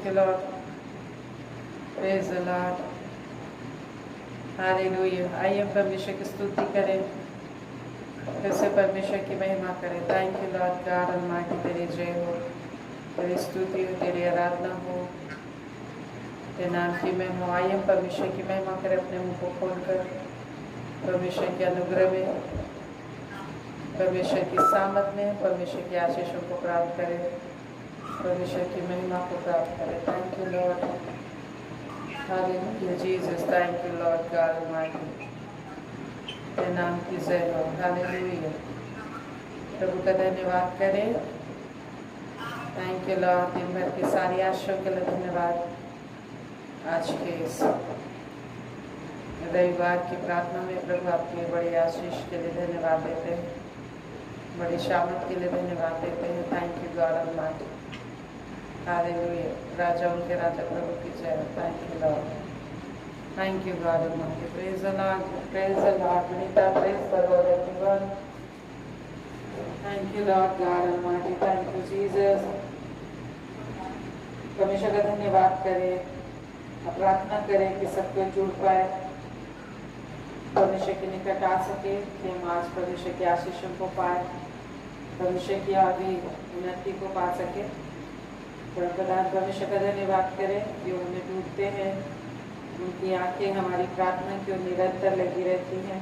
Thank you, Lord. Praise the Lord. Hallelujah. आइए हम परमेश्वर की स्तुति करें, फिर से परमेश्वर की महिमा करें। Thank you Lord God almighty, तेरी जय हो, तेरी स्तुति हो, तेरी आराधना हो, तेरे नाम की महिमा हो। आइए हम परमेश्वर की महिमा करें अपने मुंह को खोलकर, परमेश्वर के अनुग्रह में, परमेश्वर की सामत में, परमेश्वर की आशीषों को प्राप्त करें, परमेश्वर की महिमा को प्राप्त करें। Thank you Lord. Hallelujah Jesus, thank you Lord God almighty, तेरे नाम की जय हो। हालेलुया। प्रभु का धन्यवाद करें। Thank you Lord. दिन भर की सारी आशीषों के लिए धन्यवाद। आज के इस रविवार की प्रार्थना में प्रभु आपके बड़े आशीष के लिए धन्यवाद देते हैं, बड़ी शामत के लिए धन्यवाद देते हैं। Thank you God almighty. Hallelujah. राजाओं के राजा प्रभु की जय हो। Thank you Lord. Thank you God almighty. Praise the Lord, praise the Lord. Benita, praise the Lord everyone. Thank you Lord God Almighty. Thank you Jesus. परमेश्वर का धन्यवाद करें, प्रार्थना करें कि सब कोई जुड़ पाए, परमेश्वर के निकट आ सके, कि हम आज परमेश्वर की आशीषों को पाए, परमेश्वर की आगे उन्नति को पा सके। प्रधान परमेश्वर का धन्यवाद करें जो हमें ढूंढते हैं, उनकी आंखें हमारी प्रार्थना की ओर निरंतर लगी रहती हैं।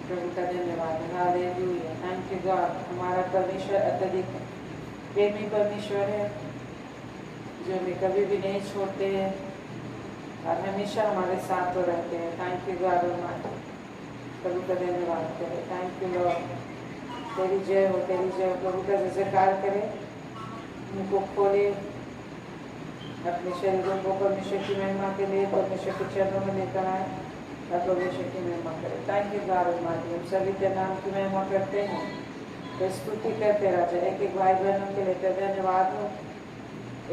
प्रभु का धन्यवाद। हालेलुया। Thank you God. हमारा परमेश्वर अत्यधिक प्रेमी परमेश्वर है, जो हमें कभी भी नहीं छोड़ते हैं और हमेशा हमारे साथ तो रहते हैं। Thank you God almighty. प्रभु का धन्यवाद करें। Thank you Lord. तेरी जय हो, तेरी जय हो। प्रभु का जयकार करें, उनको खोले, अपने शरीरों को परमेश्वर की महिमा के लिए परमेश्वर के चरणों में लेकर आए और परमेश्वर की महिमा करें। Thank you God almighty. हम सभी के नाम की महिमा करते हैं, तो स्तुति करते राजा। एक एक भाई बहनों के लिए धन्यवाद हो,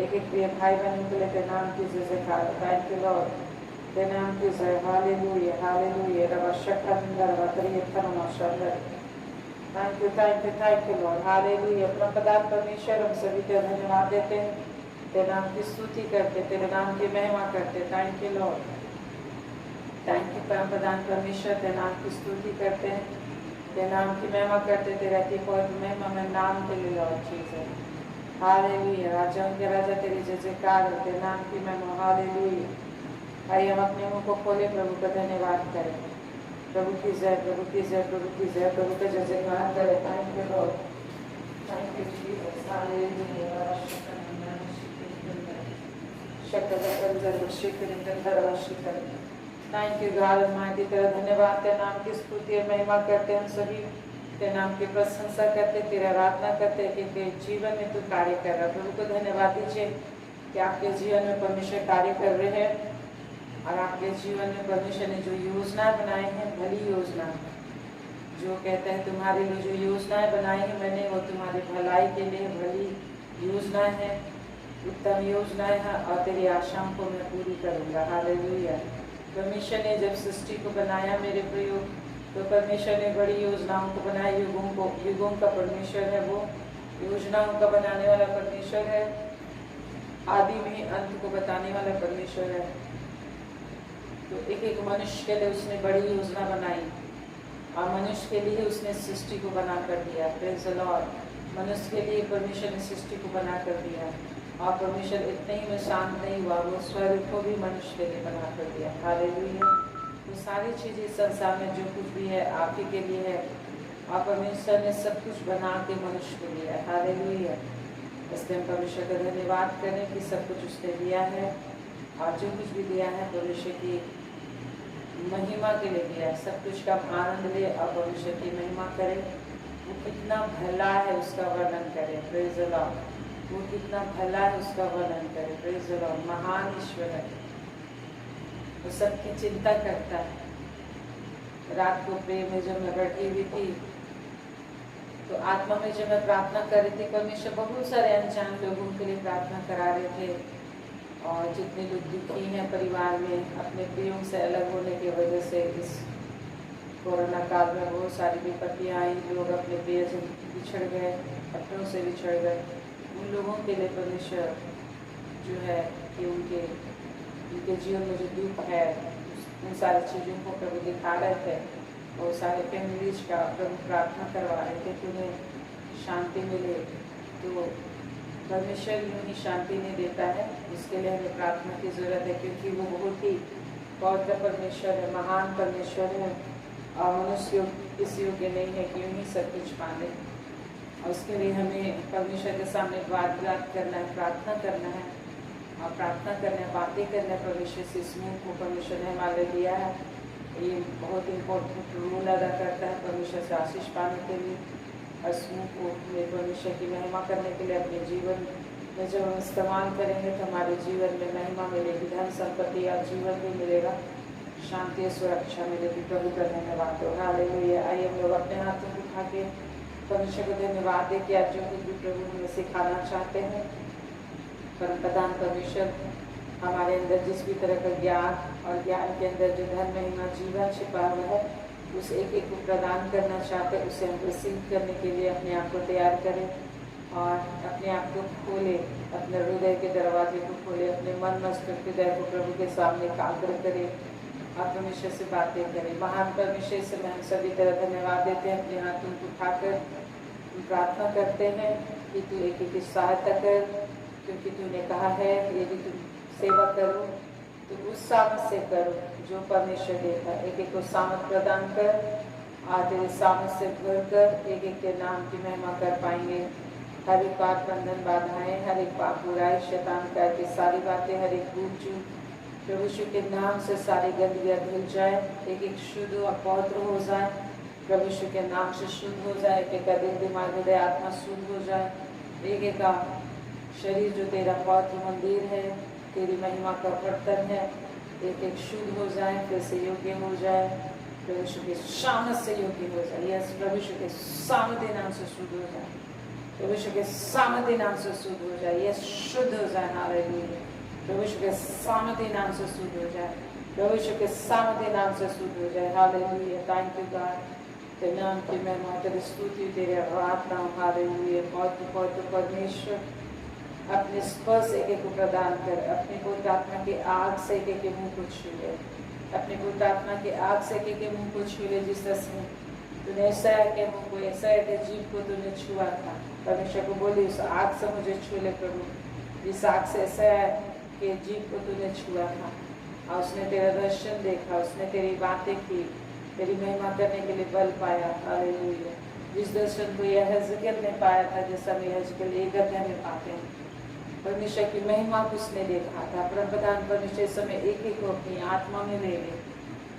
एक एक प्रिय भाई बहनों के लिए तेरे नाम की जयकार। थैंक यू लॉर्ड, तेरे नाम की जय। Hallelujah, hallelujah. रवा शक्कर वतरी शंकर। Thank you Lord. हालेलुया। अपना पदार्थ परमेश्वर, हम सभी का धन्यवाद देते हैं, तेरे नाम की स्तुति करते, तेरे नाम की महिमा करते। Thank you Lord. Thank you परम प्रधान परमेश्वर, तेरे नाम की स्तुति करते हैं, तेरे नाम की महिमा करते। तेरा की पवित्र महिमा में नाम के लिए लॉर्ड जीसस। हालेलुया। राजाओं के राजा तेरी जय जयकार हो, तेरे नाम की महिमा। हालेलुया। आइए हम अपने मुंह को खोले, प्रभु का धन्यवाद करें। प्रभु की जय, प्रभु की जय, प्रभु की जय, प्रभु का जय जयकार करें। Thank you Lord. Thank you Jesus. Hallelujah. Thank you God almighty. तेरा धन्यवाद, तेरे नाम की स्तुति और महिमा करते हैं। सभी तेरे नाम की प्रशंसा करते, तेरा आराधना करते कि जीवन में तू कार्य कर रहा है। प्रभु को धन्यवाद दीजिए कि आपके जीवन में परमेश्वर कार्य कर रहे हैं और आपके जीवन में परमेश्वर ने जो योजना बनाए हैं, भली योजना, जो कहते हैं तुम्हारे लिए जो योजनाएं बनाई हैं मैंने, वो तुम्हारी भलाई के लिए भली योजना है, उत्तम योजनाएं हैं और तेरी आशाओं को मैं पूरी करूँगा। हालेलुया। परमेश्वर ने जब सृष्टि को बनाया मेरे प्रियो, तो परमेश्वर ने बड़ी योजनाओं को बनाया। युगों का परमेश्वर है, वो योजनाओं का बनाने वाला परमेश्वर है, आदि में अंत को बताने वाला परमेश्वर है। तो एक एक मनुष्य के लिए उसने बड़ी योजना बनाई और मनुष्य के लिए उसने सृष्टि को बना कर दिया। Praise the Lord. मनुष्य के लिए परमेश्वर ने सृष्टि को बना कर दिया और परमेश्वर इतने ही में शांत नहीं हुआ, वो स्वर्ग को भी मनुष्य के लिए बना कर दिया। हालेलुया। तो सारी चीज़ें संसार में जो कुछ भी है आप ही के लिए है और परमेश्वर ने सब कुछ बना के मनुष्य के लिए। हालेलुया। इसलिए हम परमेश्वर का धन्यवाद करें कि सब कुछ उसने दिया है और जो कुछ भी दिया है परमेश्वर की महिमा के लिए दिया है। सब कुछ का आनंद ले और परमेश्वर की महिमा करें। वो कितना भला है उसका वर्णन करें। Praise the Lord. वो कितना भला है उसका वर्णन करें। Praise the Lord. महान ईश्वर है, वो सबकी चिंता करता है। रात को प्रेम में जब मैं बैठी हुई थी तो आत्मा में जब मैं प्रार्थना कर रही थी, परमेश्वर बहुत सारे अनजान लोगों के लिए प्रार्थना करा रहे थे और जितने लोग दुखी हैं परिवार में अपने प्रियों से अलग होने की वजह से, इस कोरोना काल में बहुत सारी विपत्तियाँ आई, लोग अपने प्रिय से बिछड़ गए, अपनों से बिछड़ गए। उन लोगों के लिए परमेश्वर जो है कि उनके जीवन में जो दुख है उन सारी चीज़ों को प्रभु दिखा रहे थे। और सारे फैमिलीज का प्रभु प्रार्थना करवा रहे थे कि उन्हें शांति मिले। तो परमेश्वर यूँ ही शांति नहीं देता है, इसके लिए हमें प्रार्थना की ज़रूरत है, क्योंकि वो बहुत ही पवित्र परमेश्वर है, महान परमेश्वर है और मनुष्य इस योग्य नहीं है कि यूँ ही सब कुछ पाले। और उसके लिए हमें परमेश्वर के सामने वाद करना है, प्रार्थना करना है और प्रार्थना करना है, बातें करना है परमेश्वर से। इसमें को परमेश्वर ने हमारे दिया है, ये बहुत इम्पोर्टेंट रोल अदा करता है परमेश्वर से आशीष पाने के लिए। और समूह को परमेश्वर की महिमा करने के लिए अपने जीवन में जब हम इस्तेमाल करेंगे तो हमारे जीवन में महिमा मिलेगी, धन संपत्ति या जीवन भी मिलेगा, शांति सुरक्षा मिलेगी। प्रभु का धन्यवाद हो। हालेलुया। आइए हम लोग अपने हाथों को उठा के परमेश्वर को धन्यवाद दे कि आज जो कुछ भी प्रभु हमें सिखाना चाहते हैं, परम प्रधान परमेश्वर हमारे अंदर जिस भी तरह का ज्ञान और ज्ञान के अंदर जो धन महिमा जीवन छिपा हुआ है उस एक एक को प्रदान करना चाहते हैं, उसे हम रिसीव करने के लिए अपने आप को तैयार करें और अपने आप को खोले, अपने हृदय के दरवाजे को खोले, अपने मन मस्तिष्क हृदय को प्रभु के सामने एकाग्र करें और परमेश्वर से बातें करें। महान परमेश्वर से मैं हम सभी तरह धन्यवाद देते हैं, अपने हाथों को उठाकर प्रार्थना करते हैं कि तू एक एक की सहायता कर, क्योंकि तूने कहा है यदि तुम सेवा करो तो उस सामर्थ से करो जो परमेश्वर देता है। एक एक को सामर्थ प्रदान कर और तेरे सामर्थ से भर कर एक एक के नाम की महिमा कर पाएंगे। हर एक पाप बंधन बाधाएं, हर एक पाप बुराई शैतान करके सारी बातें, हर एक भूल चूक प्रभु यीशु के नाम से सारी गंदगियाँ धुल जाए, एक एक शुद्ध और पवित्र हो जाए, प्रभु यीशु के नाम से शुद्ध हो जाए, एक एक का दिल दिमाग हृदय आत्मा शुद्ध हो जाए, एक एक का शरीर जो तेरा पवित्र मंदिर है, तेरी महिमा का बर्तन है, एक एक शुद्ध हो जाए, फिर से योग्य हो जाए, प्रभु यीशु के सामर्थ से योग्य हो जाए। यस, प्रभु यीशु के सामर्थ्य नाम से शुद्ध हो जाए, प्रभु यीशु के सामर्थ्य नाम से शुद्ध हो जाए। यस, शुद्ध हो जाए। हालेलुया। प्रभु यीशु के सामर्थ्य नाम से शुद्ध हो जाए, प्रभु यीशु के सामर्थ्य नाम से शुद्ध हो जाए। हालेलुया। Thank you God. तेरे नाम की महिमा, तेरी स्तुति, तेरे आराधना। हालेलुया। पवित्र परमेश्वर अपने स्पर्श एक एक को प्रदान कर, अपने पवित्र आत्मा की आग से एक एक के मुंह को छू ले, अपने पवित्र आत्मा की आग से एक एक के मुंह को छू ले। जिस तरह से तूने ऐसा के मुंह को, ऐसा के जीभ को तूने छुआ था, परमेश्वर को बोली उस आग से मुझे छू ले प्रभु। जिस आग से ऐसा के जीभ को तूने छुआ था और उसने तेरा दर्शन देखा, उसने तेरी बातें की, तेरी महिमा करने के लिए बल पाया। हालेलुया। जिस दर्शन को यह हज़किय्याह ने पाया था, जैसा मैं हज़किय्याह 1 अध्याय में पाते हैं, परमेश्वर की महिमा को उसने देखा था। परम प्रधान परमेश्वर इस समय एक एक को अपनी आत्मा में ले ले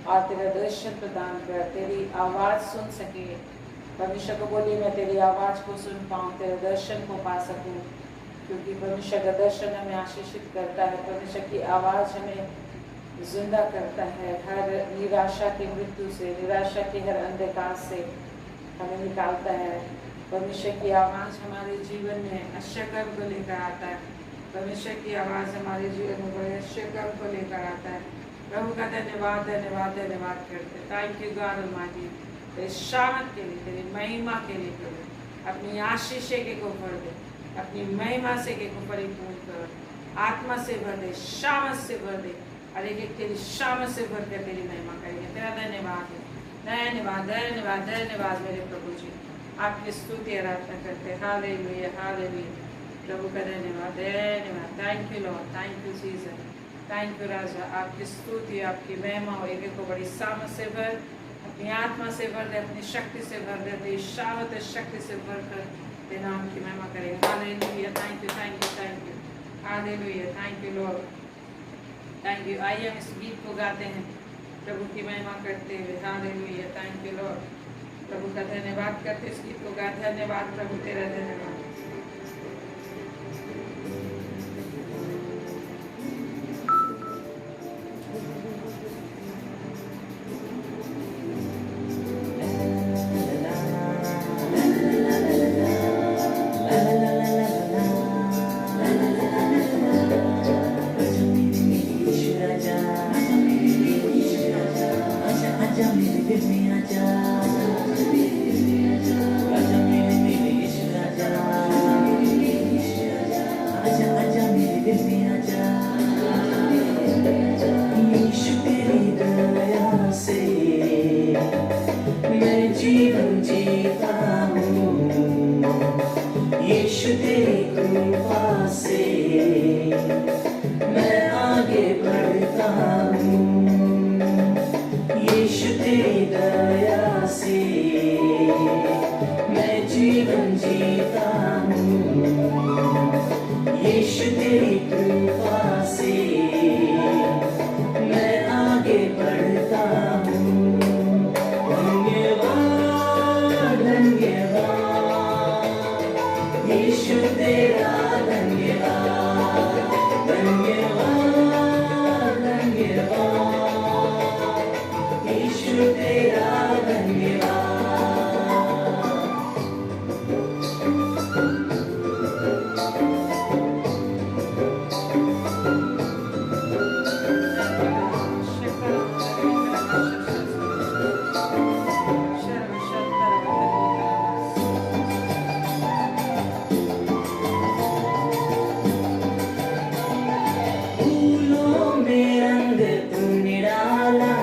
और तेरा दर्शन प्रदान कर, तेरी आवाज़ सुन सके। परमेश्वर को बोली मैं तेरी आवाज़ को सुन पाऊँ, तेरे दर्शन को पा सकूँ, क्योंकि परमेश्वर का दर्शन हमें आशीषित करता है, परमेश्वर की आवाज़ हमें जिंदा करता है। हर निराशा की मृत्यु से, निराशा के हर अंधकार से हमें निकालता है। परमेश्वर की आवाज़ हमारे जीवन में अश्यकर्म को लेकर आता है, परमेश्वर की आवाज़ हमारे जीवन में बड़े अश्यकर्म को लेकर आता है। प्रभु का धन्यवाद धन्यवाद धन्यवाद करते। थैंक यू गॉड ऑलमाइटी, तेरी शामत के लिए, तेरी महिमा के लिए प्रभु अपनी आशीष के को भर दे, अपनी महिमा से के को परिपूर्ण कर, आत्मा से भर दे, शामत से भर दे और एक एक तेरी शामत से भर कर तेरी महिमा करेंगे। तेरा धन्यवाद है, धन्यवाद धन्यवाद धन्यवाद मेरे प्रभु जी। आपकी स्तुति आराधना करते। Hallelujah hallelujah. प्रभु का धन्यवाद धन्यवाद। Thank you Lord, thank you Jesus, thank you राजा। आपकी स्तुति आपकी महिमा हो, एक एक को बड़ी सामर्थ से भर, अपनी आत्मा से भर दे, अपनी शक्ति से भर दे, तेरी शामत शक्ति से भर कर तेरे नाम की महिमा करें। Hallelujah. Thank you thank you thank you. Hallelujah. Thank you Lord, thank you. आइए हम इस गीत को गाते हैं प्रभु की महिमा करते हुए। हालेलुया। Thank you Lord. प्रभु का धन्यवाद करते इस गीत को गा। धन्यवाद प्रभु, तेरा धन्यवाद। Raja तेरी कृपा से मैं आगे बढ़ता हूँ। धन्यवाद धन्यवाद यीशु तेरा धन्यवाद। धन्यवाद धन्यवाद यीशु तेरा धन्यवाद। फूलों में रंग तूने डाला,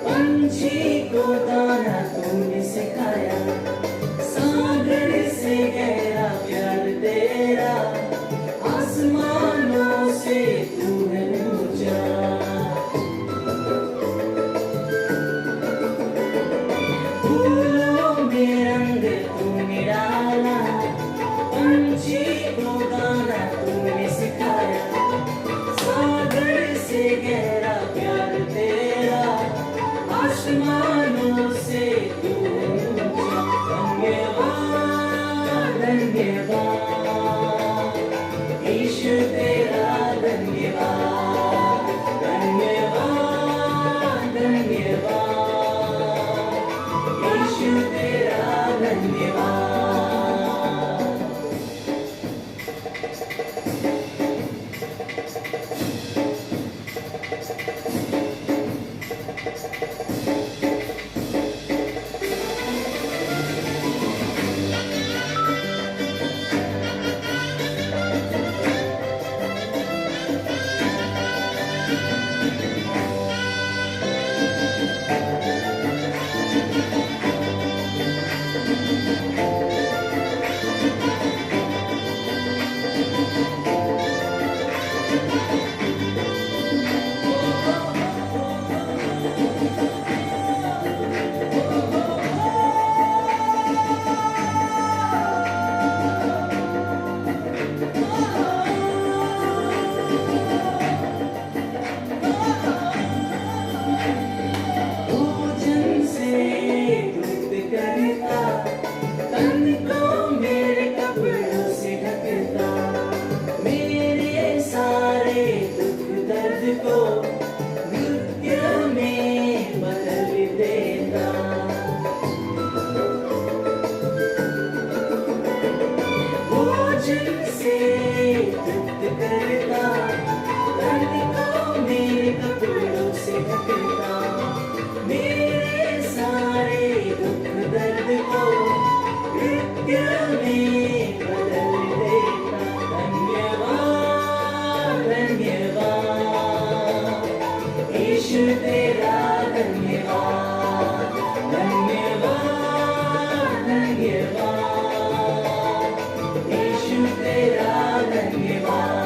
पंछी को दाना तूने सिखाया, सागर से गहरा प्यार तेरा, आसमानों से तूने ऊंचा। फूलों में रंग तूने डाला, पंछी को दाना तूने सिखाया, सागर से गहरा प्यार तेरा, आसमानों से तूने ऊंचा। धन्यवाद धन्यवाद यीशु तेरा धन्यवाद। धन्यवाद धन्यवाद यीशु तेरा धन्यवाद। भोजन से तृप्त करता, तन को मेरे कपड़ों से ढकता, मेरे सारे दुख दर्द को नृत्य में बदल देता। भोजन से तृप्त करता, तन को मेरे कपड़ों से ढकता, मेरे सारे दुख दर्द को नृत्य में बदल देता। धन्यवाद धन्यवाद यीशु तेरा धन्यवाद। धन्यवाद धन्यवाद यीशु तेरा धन्यवाद।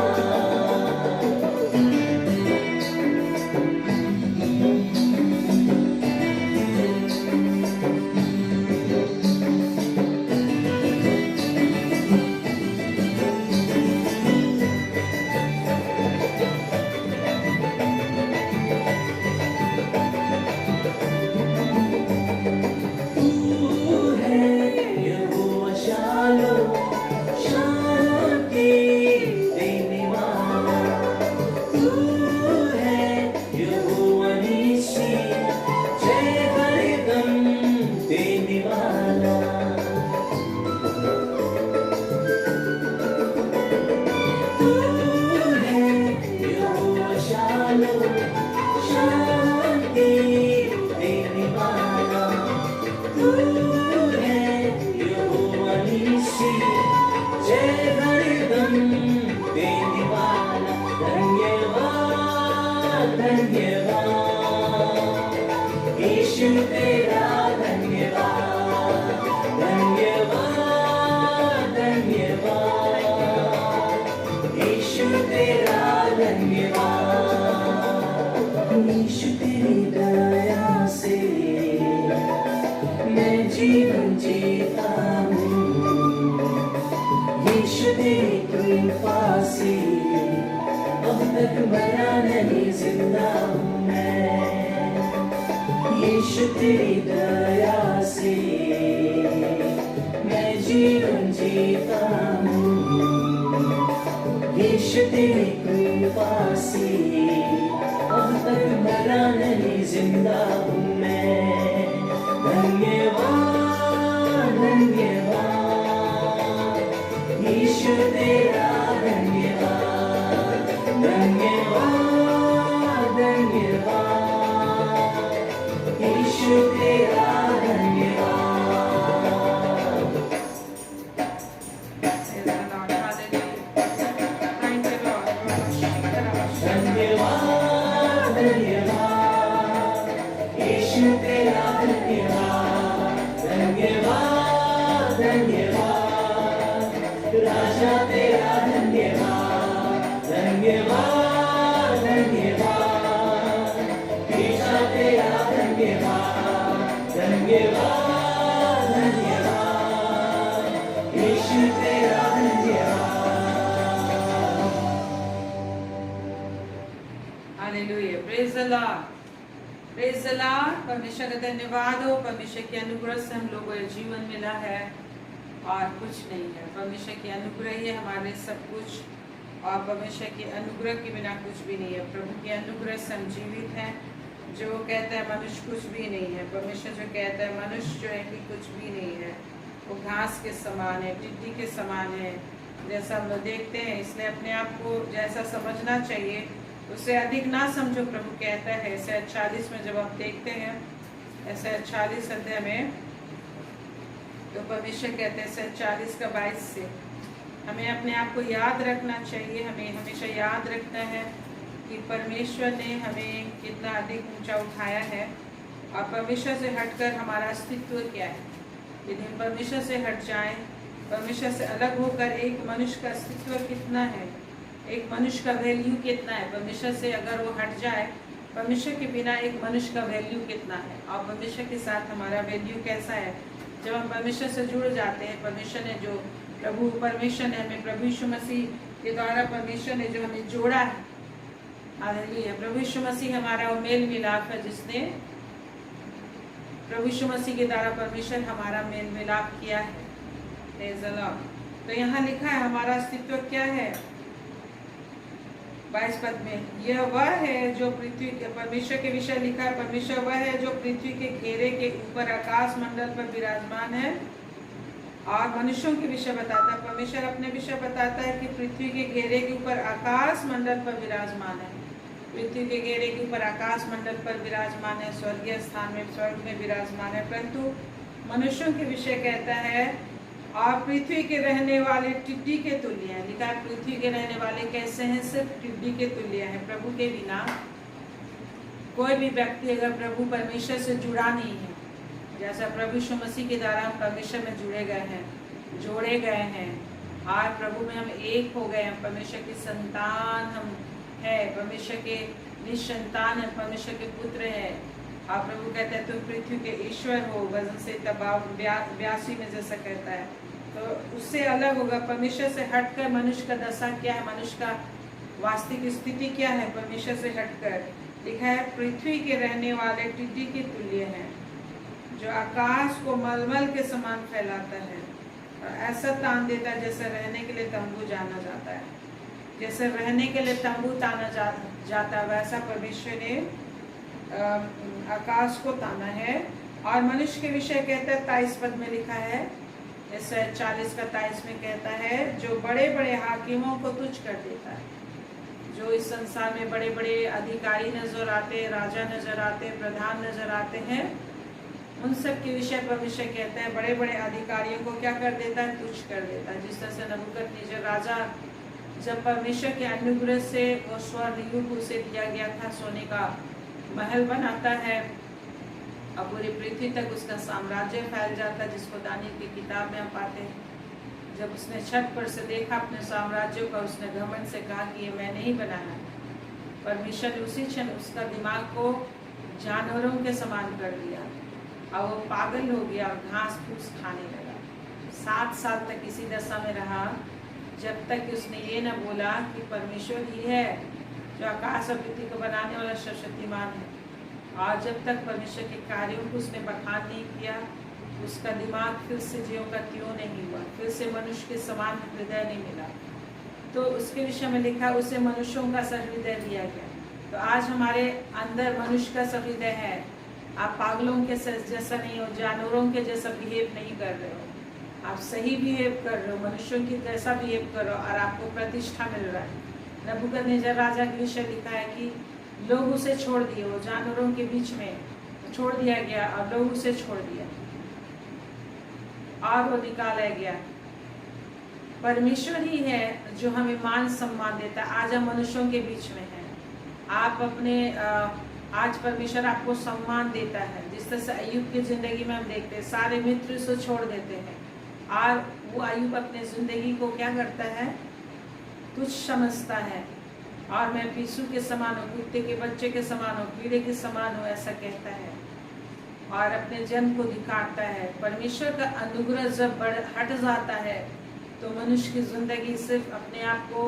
तू है यहोवा शालोम, शांति देने वाला। तू है यहोवा निस्सी, जय हरदम देने वाला। तू है यहोवा शालोम, शांति देने वाला। तू है यहोवा निस्सी, जय हरदम देने वाला। धन्यवाद धन्यवाद यीशु तेरा धन्यवाद। धन्यवाद धन्यवाद यीशु तेरा धन्यवाद। यीशु तेरी दया से मैं जीवन जीता हूँ, यीशु तेरी कृपा से तक मरा नहीं, जिंदा हूँ मैं। यीशु तेरी दया से मैं जीवन जीता हूँ। यीशु तेरी कृपा से अब तक मरा नहीं, जिंदा हूँ मैं। धन्यवाद धन्यवाद यीशु तेरा, धन्यवाद धन्यवाद धन्यवाद यीशु तेरा, धन्यवाद। धन्यवाद धन्यवाद यीशु तेरा, धन्यवाद धन्यवाद धन्यवाद राजा तेरा, धन्यवाद धन्यवाद धन्यवाद ईशा तेरा, धन्यवाद धन्यवाद धन्यवाद यीशु तेरा, धन्यवाद। Hallelujah, praise the Lord, praise the Lord. परमेश्वर का धन्यवाद हो। परमेश्वर के अनुग्रह से हम लोगों को जीवन मिला है और कुछ नहीं है। परमेश्वर के अनुग्रह ही है हमारे सब कुछ, और परमेश्वर के अनुग्रह के बिना कुछ भी नहीं है। प्रभु के अनुग्रह से हम जीवित हैं। जो कहता है मनुष्य कुछ भी नहीं है, परमेश्वर जो कहता है मनुष्य जो है कि कुछ भी नहीं है, वो घास के समान है, टिड्डी के समान है, जैसा हम लोग देखते हैं। इसलिए अपने आप को जैसा समझना चाहिए उससे अधिक ना समझो, प्रभु कहता है। ऐसे 40 में जब हम देखते हैं, ऐसे 40 अध्याय में तो परमेश्वर कहते हैं 40 का 22 से हमें अपने आप को याद रखना चाहिए। हमें हमेशा याद रखना है कि परमेश्वर ने हमें कितना अधिक ऊंचा उठाया है और परमेश्वर से हटकर हमारा अस्तित्व क्या है। यदि हम परमेश्वर से हट जाएं, परमेश्वर से अलग होकर, एक मनुष्य का अस्तित्व कितना है, एक मनुष्य का वैल्यू कितना है। परमेश्वर से अगर वो हट जाए, परमेश्वर के बिना एक मनुष्य का वैल्यू कितना है और परमेश्वर के साथ हमारा वैल्यू कैसा है। जब हम परमेश्वर से जुड़ जाते हैं, परमेश्वर ने जो परमेश्वर ने हमें प्रभु यीशु मसीह के द्वारा परमेश्वर ने जो हमें जोड़ा है, हालेलुया। प्रभु यीशु मसीह हमारा वो मेल मिलाप है, जिसने प्रभु यीशु मसीह के द्वारा परमेश्वर हमारा मेल मिलाप किया है। Praise the Lord. तो यहाँ लिखा है हमारा अस्तित्व क्या है। 22 पद में यह वह है जो पृथ्वी के, परमेश्वर के विषय लिखा है, परमेश्वर वह है जो पृथ्वी के घेरे के ऊपर आकाश मंडल पर विराजमान है। और मनुष्यों के विषय बताता है, परमेश्वर अपने विषय बताता है कि पृथ्वी के घेरे के ऊपर आकाश मंडल पर विराजमान है। पृथ्वी के घेरे के ऊपर आकाश मंडल पर विराजमान है, स्वर्गीय स्थान में, स्वर्ग में विराजमान है। परंतु मनुष्यों के विषय कहता है और पृथ्वी के रहने वाले टिड्डी के तुल्य हैं। लिखा है पृथ्वी के रहने वाले कैसे हैं, सिर्फ टिड्डी के तुल्य हैं। प्रभु के बिना कोई भी व्यक्ति अगर प्रभु परमेश्वर से जुड़ा नहीं है, जैसा प्रभु यीशु मसीह के द्वारा हम परमेश्वर में जुड़े गए हैं, जोड़े गए हैं, और प्रभु में हम एक हो गए हैं, परमेश्वर की संतान हम है, परमेश्वर के निसंतान है, परमेश्वर के पुत्र है। और प्रभु कहते हैं तुम पृथ्वी के ईश्वर हो, वजन से दबाव 82 में जैसा कहता है। तो उससे अलग होगा। परमेश्वर से हटकर मनुष्य का दशा क्या है, मनुष्य का वास्तविक स्थिति क्या है। परमेश्वर से हटकर लिखा है पृथ्वी के रहने वाले टिड्डी के तुल्य हैं, जो आकाश को मलमल के समान फैलाता है और ऐसा तान देता है जैसे रहने के लिए तंबू जाना जाता है। जैसे रहने के लिए तंबू ताना जाता है, वैसा परमेश्वर ने आकाश को ताना है। और मनुष्य के विषय कहता है 23 पद में लिखा है, जैसे 40 का 23 में कहता है, जो बड़े बड़े हाकिमों को तुच्छ कर देता है। जो इस संसार में बड़े बड़े अधिकारी नजर आते हैं, राजा नजर आते हैं, प्रधान नजर आते हैं, उन सब के विषय परमेश्वर कहता है बड़े बड़े अधिकारियों को क्या कर देता है, तुच्छ कर देता है। जिस तरह से नबूकदनेस्सर राजा जब परमेश्वर के अनुग्रह से वो स्वर्ण युग उसे दिया गया था, सोने का महल बनाता है और पूरी पृथ्वी तक उसका साम्राज्य फैल जाता है, जिसको दानियल की किताब में हम पाते हैं। जब उसने छत पर से देखा अपने साम्राज्य को, उसने घमंड से कहा कि ये मैं नहीं बनाया। परमेश्वर ने उसी क्षण उसका दिमाग को जानवरों के समान कर दिया और वो पागल हो गया और घास फूस खाने लगा। 7 साल तक इसी दशा में रहा, जब तक उसने ये न बोला कि परमेश्वर ही है जो आकाश और पृथ्वी को बनाने वाला सर्वशक्तिमान है। और जब तक परमेश्वर के कार्यों को उसने बखान नहीं किया, उसका दिमाग फिर से ज्यों का त्यों नहीं हुआ, फिर से मनुष्य के समान हृदय नहीं मिला। तो उसके विषय में लिखा उसे मनुष्यों का सा हृदय दिया गया। तो आज हमारे अंदर मनुष्य का सा हृदय है। आप पागलों के जैसा नहीं हो, जानवरों के जैसा बिहेव नहीं कर रहे हो, आप सही बिहेव कर रहे हो, मनुष्यों की जैसा बिहेव करो और आपको प्रतिष्ठा मिल रहा है। नबूकदनेस्सर राजा के विषय लिखा है कि लोग उसे छोड़ दिए, वो जानवरों के बीच में छोड़ दिया गया और लोग उसे छोड़ दिया और वो निकाला गया। परमेश्वर ही है जो हमें मान सम्मान देता है। आज हम मनुष्यों के बीच में हैं। आप अपने आज परमेश्वर आपको सम्मान देता है। जिस तरह से अय्यूब की जिंदगी में हम देखते हैं, सारे मित्र उसे छोड़ देते हैं और वो अय्यूब अपने जिंदगी को क्या करता है, तुच्छ समझता है। और मैं पीसू के समान हूँ, कुत्ते के बच्चे के समान हूँ, कीड़े के समान हूँ, ऐसा कहता है और अपने जन को दिखाता है। परमेश्वर का अनुग्रह जब हट जाता है तो मनुष्य की जिंदगी सिर्फ अपने आप को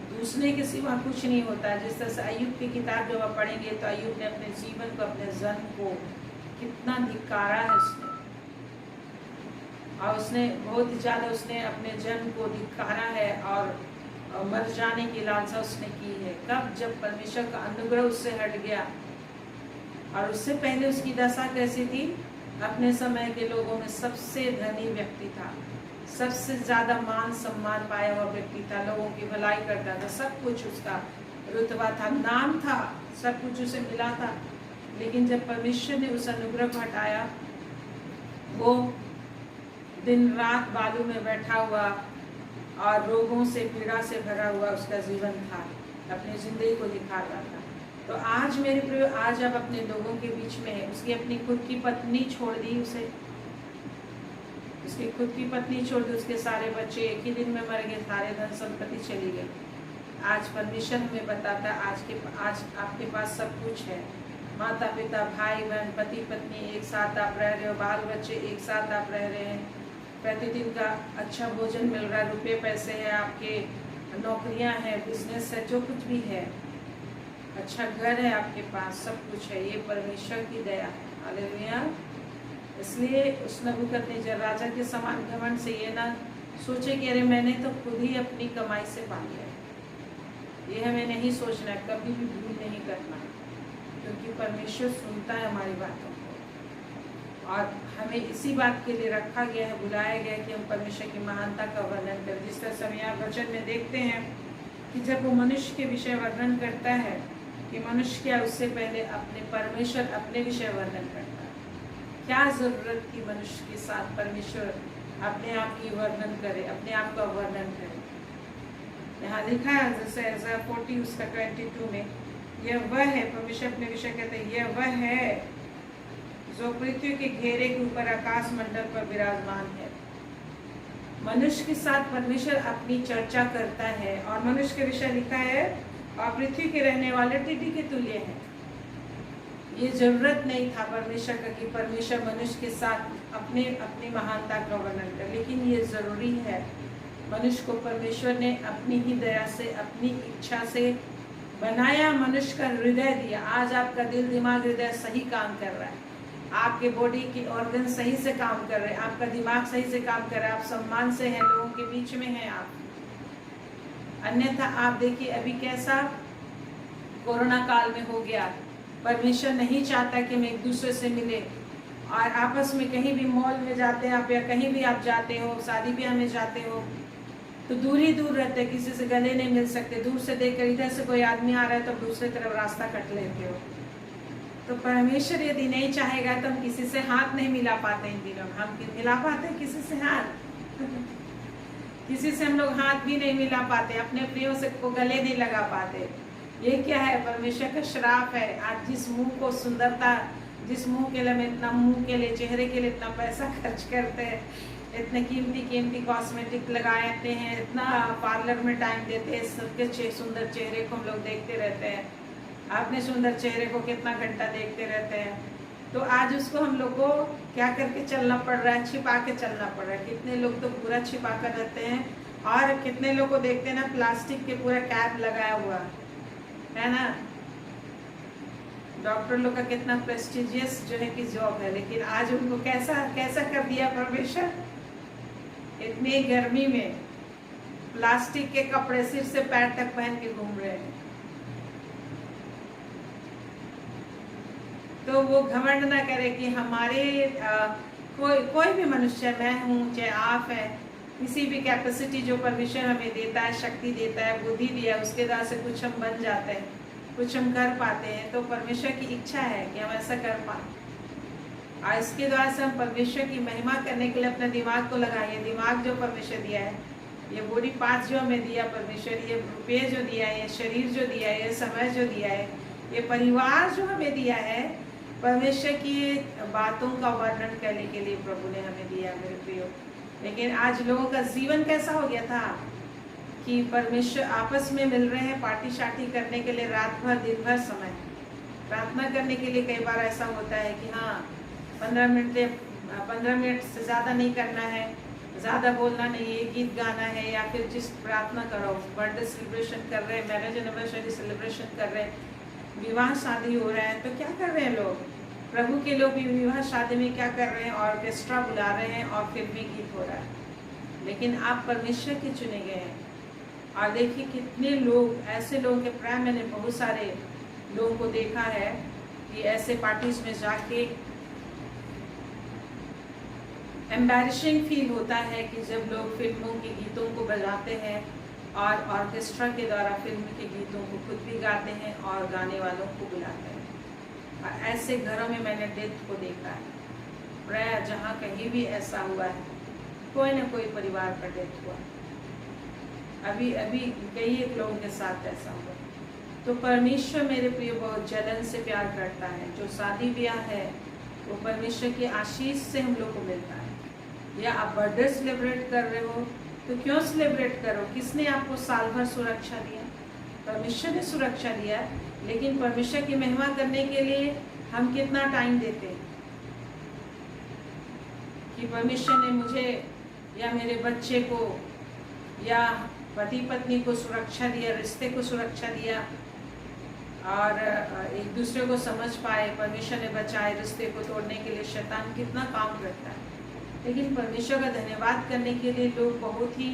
दूसरे के सिवा कुछ नहीं होता है। जिस तरह से अय्यूब की किताब जब आप पढ़ेंगे तो अय्यूब ने अपने जीवन को, अपने जन को कितना धिक्कारा है उसने, और उसने बहुत ही ज्यादा उसने अपने जन को धिक्कारा है और मर जाने की लालसा उसने की है। कब? जब परमेश्वर का अनुग्रह उससे हट गया। और उससे पहले उसकी दशा कैसी थी? अपने समय के लोगों में सबसे धनी व्यक्ति था, सबसे ज्यादा मान सम्मान पाया हुआ व्यक्ति था, लोगों की भलाई करता था, सब कुछ उसका रुतबा था, नाम था, सब कुछ उसे मिला था। लेकिन जब परमेश्वर ने उस अनुग्रह को हटाया, वो दिन रात बालू में बैठा हुआ और रोगों से, पीड़ा से भरा हुआ उसका जीवन था, अपनी जिंदगी को दिखा रहा था। तो आज मेरे प्रिय, आज अब अपने लोगों के बीच में है। उसकी अपनी खुद की पत्नी छोड़ दी, उसकी खुद की पत्नी छोड़ दी, उसके सारे बच्चे एक ही दिन में मर गए, सारे धन संपत्ति चली गई। आज परमेश्वर हमें बताता है आज आपके पास सब कुछ है। माता पिता, भाई बहन, पति पत्नी एक साथ आप रह रहे हो, बाल बच्चे एक साथ आप रह रहे हैं, प्रतिदिन का अच्छा भोजन मिल रहा है, रुपये पैसे हैं आपके, नौकरियां हैं, बिजनेस है, जो कुछ भी है, अच्छा घर है आपके पास, सब कुछ है। ये परमेश्वर की दया है। हालेलुया। इसलिए उस नबूकदनेस्सर राजा के समान घमंड से ये ना सोचे कि अरे मैंने तो खुद ही अपनी कमाई से पा लिया है। ये हमें नहीं सोचना है, कभी भी भूल नहीं करना, क्योंकि परमेश्वर सुनता है हमारी बातों को और हमें इसी बात के लिए रखा गया है, बुलाया गया है कि हम परमेश्वर की महानता का वर्णन करें। जिस तरह से हम यहाँ वचन में देखते हैं कि जब वो मनुष्य के विषय वर्णन करता है कि मनुष्य क्या, उससे पहले अपने परमेश्वर अपने विषय वर्णन करता है। क्या जरूरत थी मनुष्य के साथ परमेश्वर अपने आप की वर्णन करे, अपने आप का वर्णन करे। यहाँ लिखा है जैसे Isaiah 40 उसका 22 में, यह वह है, परमेश्वर अपने विषय कहते हैं, यह वह है जो पृथ्वी के घेरे के ऊपर आकाश मंडल पर विराजमान है। मनुष्य के साथ परमेश्वर अपनी चर्चा करता है और मनुष्य के विषय लिखा है, और पृथ्वी के रहने वाले टिड्डी के तुल्य हैं। ये जरूरत नहीं था परमेश्वर का कि परमेश्वर मनुष्य के साथ अपनी महानता का वर्णन करे, लेकिन ये जरूरी है। मनुष्य को परमेश्वर ने अपनी ही दया से, अपनी इच्छा से बनाया, मनुष्य का हृदय दिया। आज आपका दिल, दिमाग, हृदय सही काम कर रहा है, आपके बॉडी की ऑर्गन सही से काम कर रहे हैं, आपका दिमाग सही से काम कर रहा है, आप सम्मान से हैं, लोगों के बीच में हैं आप। अन्यथा आप देखिए अभी कैसा कोरोना काल में हो गया। परमेश्वर नहीं चाहता कि हम एक दूसरे से मिले, और आपस में कहीं भी मॉल में जाते हैं आप, या कहीं भी आप जाते हो, शादी ब्याह में जाते हो, तो दूर ही दूर रहते, किसी से गले नहीं मिल सकते। दूर से देखकर इधर से कोई आदमी आ रहा है तो दूसरी तरफ रास्ता कट लेते हो। तो परमेश्वर यदि नहीं चाहेगा तो हम किसी से हाथ नहीं मिला पाते। इन दिनों हम मिला पाते किसी से हाथ किसी से हम लोग हाथ भी नहीं मिला पाते, अपने प्रियों से को गले नहीं लगा पाते। ये क्या है? परमेश्वर का श्राप है। आज जिस मुंह को सुंदरता, जिस मुंह के लिए हम इतना, मुंह के लिए, चेहरे के लिए इतना पैसा खर्च करते हैं, इतने कीमती कॉस्मेटिक लगाते हैं, इतना पार्लर में टाइम देते हैं, सबके सुंदर चेहरे को हम लोग देखते रहते हैं, अपने सुंदर चेहरे को कितना घंटा देखते रहते हैं। तो आज उसको हम लोग को क्या करके चलना पड़ रहा है? छिपा के चलना पड़ रहा है। कितने लोग तो पूरा छिपा कर रहते हैं, और कितने लोग को देखते हैं ना, प्लास्टिक के पूरा कैप लगाया हुआ, है ना। डॉक्टर लोग का कितना प्रेस्टिजियस जो है कि जॉब है, लेकिन आज उनको कैसा कैसा कर दिया परमेश्वर। इतनी गर्मी में प्लास्टिक के कपड़े सिर से पैर तक पहन के घूम रहे हैं। तो वो घमंड ना करे कि हमारे कोई भी मनुष्य, मैं हूँ चाहे आप है, किसी भी कैपेसिटी जो परमेश्वर हमें देता है, शक्ति देता है, बुद्धि दिया है, उसके द्वारा से कुछ हम बन जाते हैं, कुछ हम कर पाते हैं। तो परमेश्वर की इच्छा है कि हम ऐसा कर पाए और इसके द्वारा से हम परमेश्वर की महिमा करने के लिए अपने दिमाग को लगाइए। दिमाग जो परमेश्वर दिया है, ये बॉडी पार्ट्स जो हमें दिया परमेश्वर, ये रुपये जो दिया है, ये शरीर जो दिया है, ये समय जो दिया है, ये परिवार जो हमें दिया है, परमेश्वर की बातों का वर्णन करने के लिए प्रभु ने हमें दिया मेरे प्रियो। लेकिन आज लोगों का जीवन कैसा हो गया था कि परमेश्वर आपस में मिल रहे हैं पार्टी शार्टी करने के लिए, रात भर दिन भर समय प्रार्थना करने के लिए। कई बार ऐसा होता है कि हाँ 15 मिनट से ज़्यादा नहीं करना है, ज़्यादा बोलना नहीं है, गीत गाना है, या फिर जिस प्रार्थना करो, बर्थडे सेलिब्रेशन कर रहे हैं, मैरिज एनिवर्सरी सेलिब्रेशन कर रहे हैं, विवाह शादी हो रहा है, तो क्या कर रहे हैं लोग, प्रभु के लोग भी विवाह शादी में क्या कर रहे हैं, ऑर्केस्ट्रा बुला रहे हैं और फिल्मी गीत हो रहा है। लेकिन आप परमेश्वर के चुने गए हैं। और देखिए कितने लोग, ऐसे लोगों के प्राय मैंने बहुत सारे लोगों को देखा है कि ऐसे पार्टीज में जाके एम्बैरेसिंग फील होता है कि जब लोग फिल्मों के गीतों को बजाते हैं और ऑर्केस्ट्रा के द्वारा फिल्म के गीतों को खुद भी गाते हैं और गाने वालों को बुलाते हैं। और ऐसे घरों में मैंने डेथ को देखा है, प्राय जहाँ कहीं भी ऐसा हुआ है, कोई ना कोई परिवार का डेथ हुआ। अभी कई एक लोगों के साथ ऐसा हुआ। तो परमेश्वर मेरे प्रिय बहुत जलन से प्यार करता है। जो शादी ब्याह है वो परमेश्वर की आशीष से हम लोग को मिलता है। या आप बर्थडे सेलिब्रेट कर रहे हो तो क्यों सेलिब्रेट करो, किसने आपको साल भर सुरक्षा दिया? परमेश्वर ने सुरक्षा दिया। लेकिन परमेश्वर की महिमा करने के लिए हम कितना टाइम देते हैं कि परमेश्वर ने मुझे या मेरे बच्चे को या पति पत्नी को सुरक्षा दिया, रिश्ते को सुरक्षा दिया और एक दूसरे को समझ पाए, परमेश्वर ने बचाए। रिश्ते को तोड़ने के लिए शैतान कितना काम करता है, लेकिन परमेश्वर का धन्यवाद करने के लिए लोग बहुत ही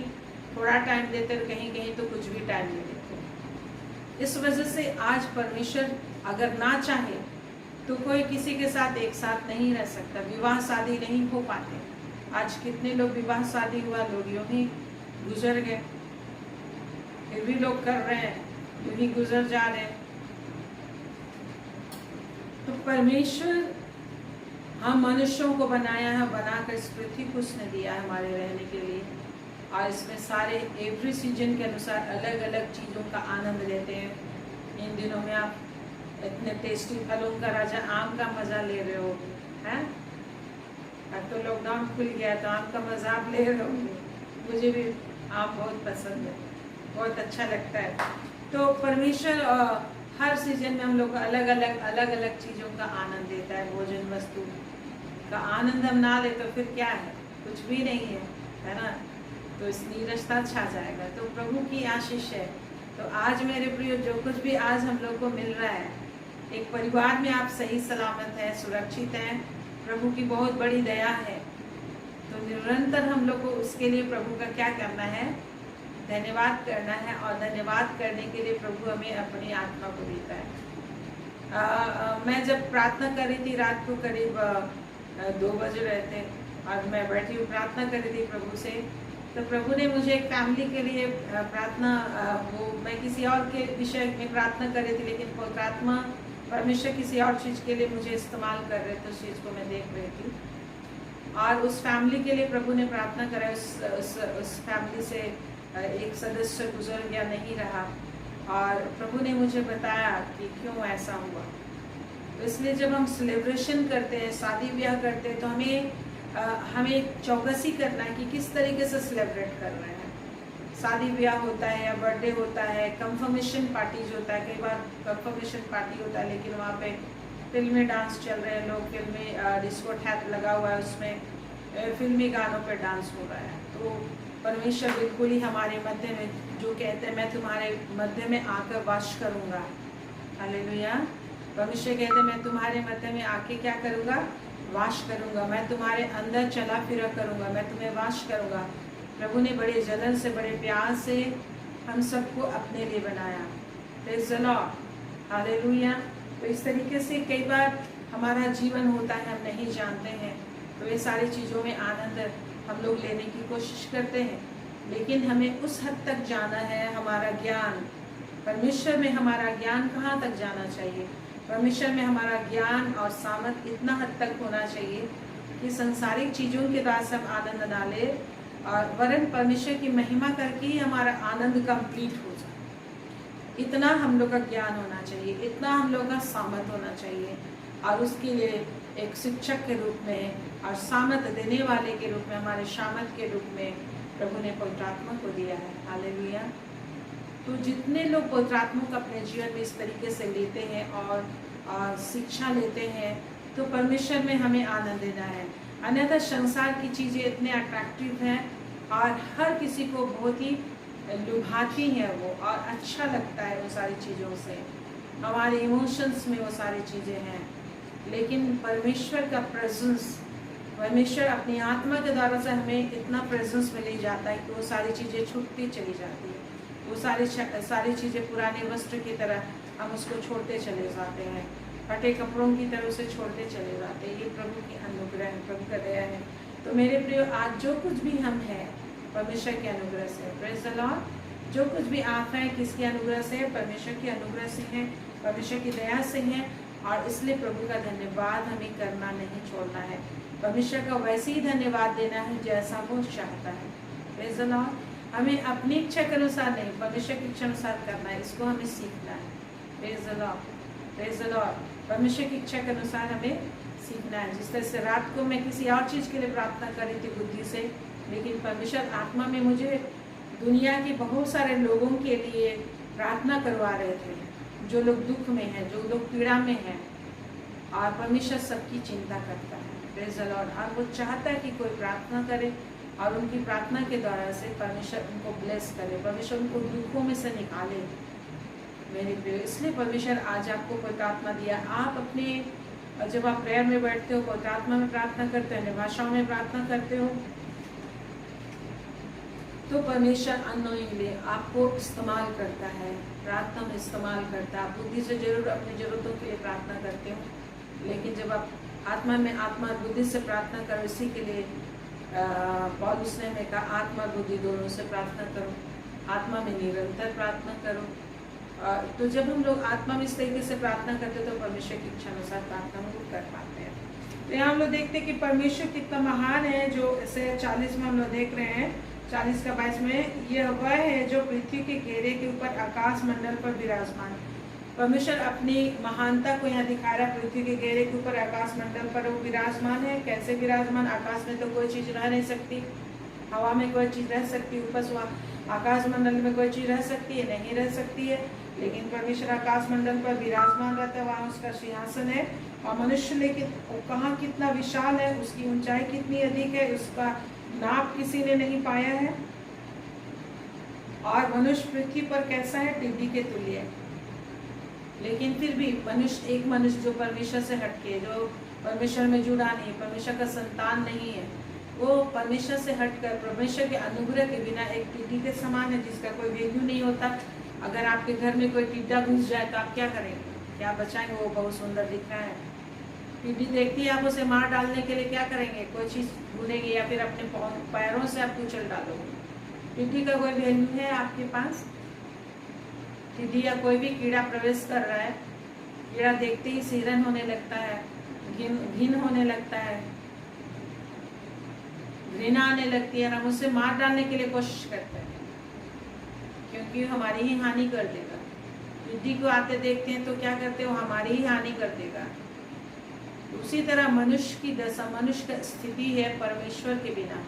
थोड़ा टाइम देते हैं, कहीं कहीं तो कुछ भी टाइम नहीं देते। इस वजह से आज परमेश्वर अगर ना चाहे तो कोई किसी के साथ एक साथ नहीं रह सकता, विवाह शादी नहीं हो पाते। आज कितने लोग विवाह शादी हुआ, लोग यूँ ही गुजर गए, फिर भी लोग कर रहे हैं, यूँ ही गुजर जा रहे हैं। तो परमेश्वर हम मनुष्यों को बनाया है, बनाकर इस पृथ्वी को उसने दिया है हमारे रहने के लिए। और इसमें सारे एवरी सीजन के अनुसार अलग अलग चीज़ों का आनंद लेते हैं। इन दिनों में आप इतने टेस्टी फलों का राजा आम का मज़ा ले रहे हो, हैं? अब तो लॉकडाउन खुल गया तो आम का मज़ा आप ले रहे होंगे। मुझे भी आम बहुत पसंद है, बहुत अच्छा लगता है। तो परमेश्वर हर सीजन में हम लोग को अलग अलग चीज़ों का आनंद देता है। भोजन वस्तु का आनंद हम ना ले तो फिर क्या है, कुछ भी नहीं है ना। तो इस नीरसता छा जाएगा। तो प्रभु की आशीष है। तो आज मेरे प्रिय, जो कुछ भी आज हम लोग को मिल रहा है, एक परिवार में आप सही सलामत हैं, सुरक्षित हैं, प्रभु की बहुत बड़ी दया है। तो निरंतर हम लोग को उसके लिए प्रभु का क्या करना है, धन्यवाद करना है। और धन्यवाद करने के लिए प्रभु हमें अपनी आत्मा को देता है। मैं जब प्रार्थना कर रही थी रात को करीब 2 बज रहे थे और मैं बैठी हुई प्रार्थना कर रही थी प्रभु से, तो प्रभु ने मुझे एक फैमिली के लिए प्रार्थना, वो मैं किसी और के विषय में प्रार्थना कर रही थी, लेकिन प्रार्थना परमेश्वर किसी और चीज़ के लिए मुझे इस्तेमाल कर रहे थे। उस चीज़ को मैं देख रही थी और उस फैमिली के लिए प्रभु ने प्रार्थना करा। उस फैमिली से एक सदस्य गुजर गया, नहीं रहा, और प्रभु ने मुझे बताया कि क्यों ऐसा हुआ। तो इसलिए जब हम सेलिब्रेशन करते हैं, शादी ब्याह करते हैं, तो हमें चौकसी करना है कि किस तरीके से सेलिब्रेट कर रहे हैं। शादी ब्याह होता है या बर्थडे होता है, कंफर्मेशन पार्टीज होता है। कई बार कंफर्मेशन पार्टी होता है लेकिन वहाँ पे फिल्मी डांस चल रहे हैं, लोग फिल्मी डिस्को टैप लगा हुआ है, उसमें फिल्मी गानों पे डांस हो रहा है। तो परमेश्वर बिल्कुल ही हमारे मध्य में जो कहते हैं मैं तुम्हारे मध्य में आकर वास करूँगा। हालेलुया। परमेश्वर कहते हैं मैं तुम्हारे मध्य में आके क्या करूँगा, वास करूँगा। मैं तुम्हारे अंदर चला फिरा करूँगा, मैं तुम्हें वास करूँगा। प्रभु ने बड़े जलन से बड़े प्यार से हम सबको अपने लिए बनाया। Praise the Lord. हालेलुया। तो इस तरीके से कई बार हमारा जीवन होता है, हम नहीं जानते हैं, तो ये सारी चीज़ों में आनंद हम लोग लेने की कोशिश करते हैं, लेकिन हमें उस हद तक जाना है। हमारा ज्ञान परमेश्वर में, हमारा ज्ञान कहाँ तक जाना चाहिए? परमेश्वर में हमारा ज्ञान और सामर्थ इतना हद तक होना चाहिए कि संसारिक चीज़ों के द्वारा से हम आनंद ना ले, और वरन परमेश्वर की महिमा करके ही हमारा आनंद कंप्लीट हो जाए। इतना हम लोग का ज्ञान होना चाहिए, इतना हम लोग का सामर्थ होना चाहिए, और उसके लिए एक शिक्षक के रूप में और सामर्थ देने वाले के रूप में, हमारे सामर्थ के रूप में प्रभु ने पवित्र आत्मा को दिया है। हालेलुया। तो जितने लोग पवित्र आत्मा को अपने जीवन में इस तरीके से लेते हैं और शिक्षा लेते हैं, तो परमेश्वर में हमें आनंद देना है। अन्यथा संसार की चीज़ें इतने अट्रैक्टिव हैं और हर किसी को बहुत ही लुभाती हैं वो, और अच्छा लगता है वो सारी चीज़ों से, हमारे इमोशंस में वो सारी चीज़ें हैं। लेकिन परमेश्वर का प्रेजेंस, परमेश्वर अपनी आत्मा के द्वारा से हमें इतना प्रेजेंस में ले जाता है कि वो सारी चीज़ें छूटती चली जाती है। वो सारी चीज़ें पुराने वस्त्र की तरह हम उसको छोड़ते चले जाते हैं, फटे कपड़ों की तरह उसे छोड़ते चले जाते हैं। ये प्रभु की अनुग्रह है, प्रभु का दया है। तो मेरे प्रिय, आज जो कुछ भी हम हैं परमेश्वर के अनुग्रह से। Praise the Lord. जो कुछ भी आप हैं किसके अनुग्रह से? परमेश्वर के अनुग्रह से हैं, परमेश्वर की दया से हैं, और इसलिए प्रभु का धन्यवाद हमें करना नहीं छोड़ना है। परमेश्वर का वैसे ही धन्यवाद देना है जैसा वो चाहता है। Praise the Lord. हमें अपनी इच्छा के अनुसार नहीं, परमेश्वर की इच्छा अनुसार करना है, इसको हमें सीखना है। Praise the Lord, praise the Lord. परमेश्वर की इच्छा के अनुसार हमें सीखना है। जिस तरह से रात को मैं किसी और चीज़ के लिए प्रार्थना कर रही थी बुद्धि से, लेकिन परमेश्वर आत्मा में मुझे दुनिया के बहुत सारे लोगों के लिए प्रार्थना करवा रहे थे, जो लोग दुख में हैं, जो लोग पीड़ा में हैं, और परमेश्वर सबकी चिंता करता है। Praise the Lord. और वो चाहता है कि कोई प्रार्थना करे, और उनकी प्रार्थना के द्वारा से परमेश्वर उनको ब्लेस करे, परमेश्वर उनको दुखों में से निकाले। मेरे प्रिय, इसलिए परमेश्वर आज आपको पवित्र आत्मा दिया। आप अपने, जब आप प्रेयर में बैठते हो, पवित्र आत्मा में प्रार्थना करते हो, अन्य भाषाओं में प्रार्थना करते हो, तो परमेश्वर अननोइंगली आपको इस्तेमाल करता है, प्रार्थना में इस्तेमाल करता है। आप बुद्धि से जरूर अपनी ज़रूरतों के लिए प्रार्थना करते हो, लेकिन जब आप आत्मा में, आत्मा और बुद्धि से प्रार्थना करो, इसी के लिए पौलुस ने हमें कहा आत्मा और बुद्धि दोनों से प्रार्थना करो, आत्मा में निरंतर प्रार्थना करो। तो जब हम लोग आत्मा में इस तरीके से प्रार्थना करते हैं, तो परमेश्वर की इच्छा अनुसार प्रार्थना हम लोग कर पाते हैं। तो यहाँ हम लोग देखते हैं कि परमेश्वर कितना महान है। जो ऐसे 40 में हम लोग देख रहे हैं, 40 का 22 में, यह वह है जो पृथ्वी के घेरे के ऊपर आकाश मंडल पर विराजमान। परमेश्वर अपनी महानता को यहाँ दिखा रहा है। पृथ्वी के घेरे के ऊपर आकाश मंडल पर वो विराजमान है। कैसे विराजमान? आकाश में तो कोई चीज़ रह नहीं सकती, हवा में कोई चीज़ रह सकती, ऊपर से आकाश मंडल में कोई चीज़ रह सकती है? नहीं रह सकती है। लेकिन परमेश्वर आकाश मंडल पर विराजमान रहता है, वहाँ उसका सिंहासन है। और मनुष्य लेकिन कहाँ कितना विशाल है, उसकी ऊंचाई कितनी अधिक है, उसका नाप किसी ने नहीं पाया है। और मनुष्य पृथ्वी पर कैसा है? टिड्डी के तुल्य है। लेकिन फिर भी मनुष्य, एक मनुष्य जो परमेश्वर से हटके, जो परमेश्वर में जुड़ा नहीं, परमेश्वर का संतान नहीं है, वो परमेश्वर से हटकर परमेश्वर के अनुग्रह के बिना एक टिड्डी के समान है, जिसका कोई वैल्यू नहीं होता। अगर आपके घर में कोई टिड्डा घुस जाए तो आप क्या करेंगे? क्या बचाएंगे? वो बहुत सुंदर दिख रहा है, टिड्डी देखती है, आप उसे मार डालने के लिए क्या करेंगे? कोई चीज़ ढूंढेंगे या फिर अपने पैरों से आप कुचल डालोगे। टिड्डी का कोई वैल्यू है आपके पास? टिड्डी या कोई भी कीड़ा प्रवेश कर रहा है, कीड़ा देखते ही सिरन होने लगता है, घिन होने लगता है, घृणा आने लगती है, और हम उसे मार डालने के लिए कोशिश करते हैं, क्योंकि हमारी ही हानि कर देगा। टिड्डी को आते देखते हैं तो क्या करते हो? हमारी ही हानि कर देगा। उसी तरह मनुष्य की दशा, मनुष्य का स्थिति है परमेश्वर के बिना,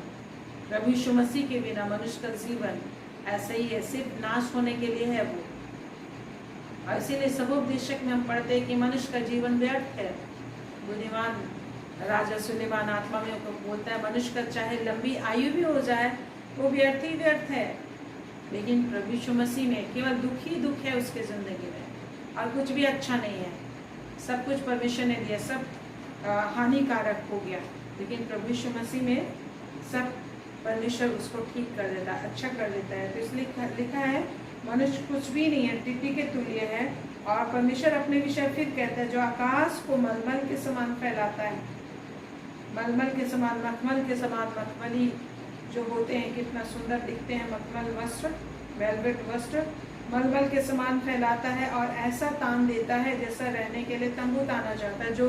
प्रभु यीशु मसीह के बिना मनुष्य का जीवन ऐसे ही है, सिर्फ नाश होने के लिए है वो। और इसीलिए सबोपदेशक में हम पढ़ते हैं कि मनुष्य का जीवन व्यर्थ है। बुद्धिमान राजा सुलेमान आत्मा में बोलता है, मनुष्य का चाहे लंबी आयु भी हो जाए, वो व्यर्थ ही व्यर्थ है। लेकिन प्रभु यीशु मसीह में केवल दुख ही दुख है उसके ज़िंदगी में, और कुछ भी अच्छा नहीं है। सब कुछ परमेश्वर ने दिया, सब हानिकारक हो गया, लेकिन प्रभु यीशु मसीह में सब परमेश्वर उसको ठीक कर देता है, अच्छा कर देता है। तो इसलिए लिखा है मनुष्य कुछ भी नहीं है, टिड्डी के तुल्य है। और परमेश्वर अपने विषय फिर कहता है, जो आकाश को मलमल के समान फैलाता है, मलमल के समान, मखमल के समान, मखमली जो होते हैं कितना सुंदर दिखते हैं, मखमल वस्त्र, वेलवेट वस्त्र, मलमल के समान फैलाता है और ऐसा तान देता है जैसा रहने के लिए तंबू ताना जाता है। जो